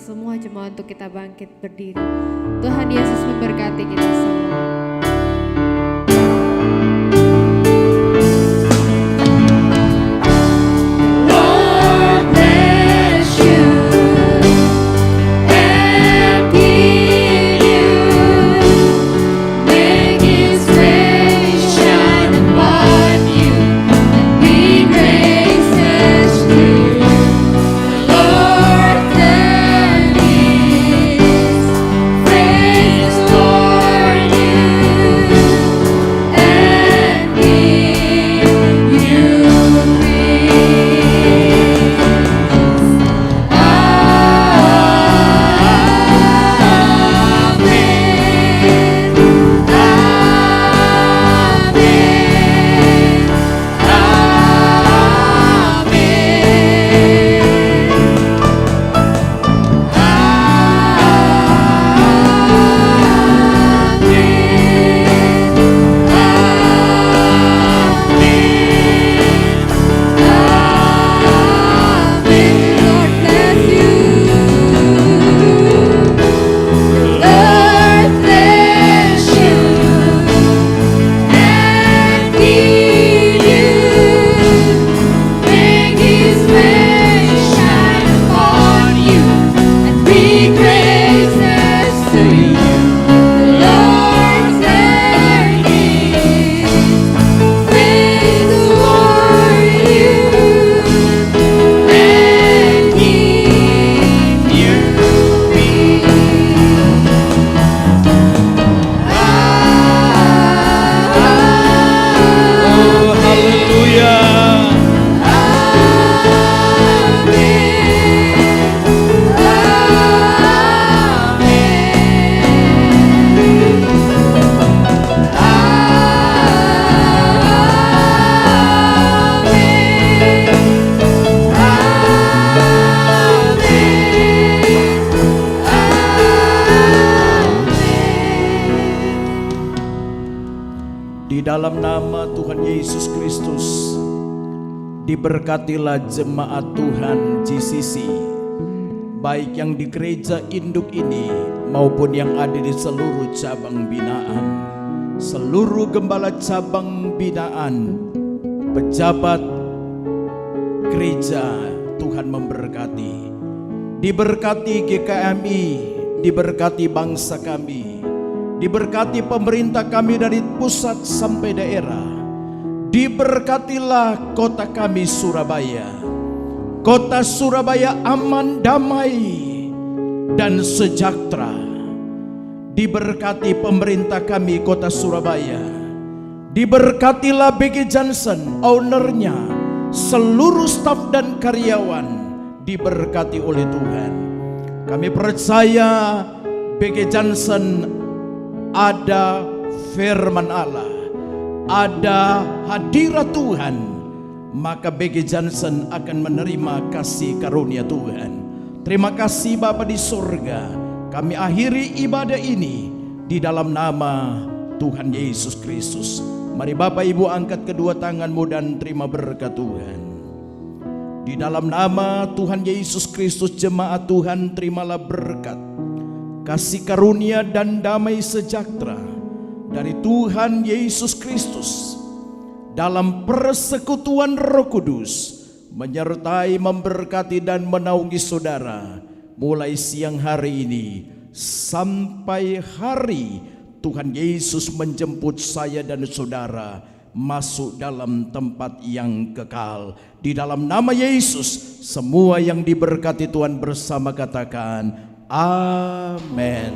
Semua jemaat untuk kita bangkit berdiri. Tuhan Yesus memberkati kita semua. Make His face shine. Di dalam nama Tuhan Yesus Kristus, diberkatilah jemaat Tuhan GCC, baik yang di gereja induk ini maupun yang ada di seluruh cabang binaan, seluruh gembala cabang binaan, pejabat gereja. Tuhan memberkati, diberkati GKMI, diberkati bangsa kami, diberkati pemerintah kami dari pusat sampai daerah. Diberkatilah kota kami Surabaya. Kota Surabaya aman, damai, dan sejahtera. Diberkati pemerintah kami kota Surabaya. Diberkatilah BG Johnson, ownernya, seluruh staf dan karyawan diberkati oleh Tuhan. Kami percaya BG Johnson ada firman Allah, ada hadirat Tuhan, maka BG Johnson akan menerima kasih karunia Tuhan. Terima kasih Bapa di surga. Kami akhiri ibadah ini di dalam nama Tuhan Yesus Kristus. Mari Bapak Ibu angkat kedua tanganmu dan terima berkat Tuhan. Di dalam nama Tuhan Yesus Kristus, jemaat Tuhan terimalah berkat, kasih karunia dan damai sejahtera dari Tuhan Yesus Kristus dalam persekutuan Roh Kudus menyertai, memberkati dan menaungi saudara mulai siang hari ini sampai hari Tuhan Yesus menjemput saya dan saudara masuk dalam tempat yang kekal. Di dalam nama Yesus, semua yang diberkati Tuhan bersama katakan amin.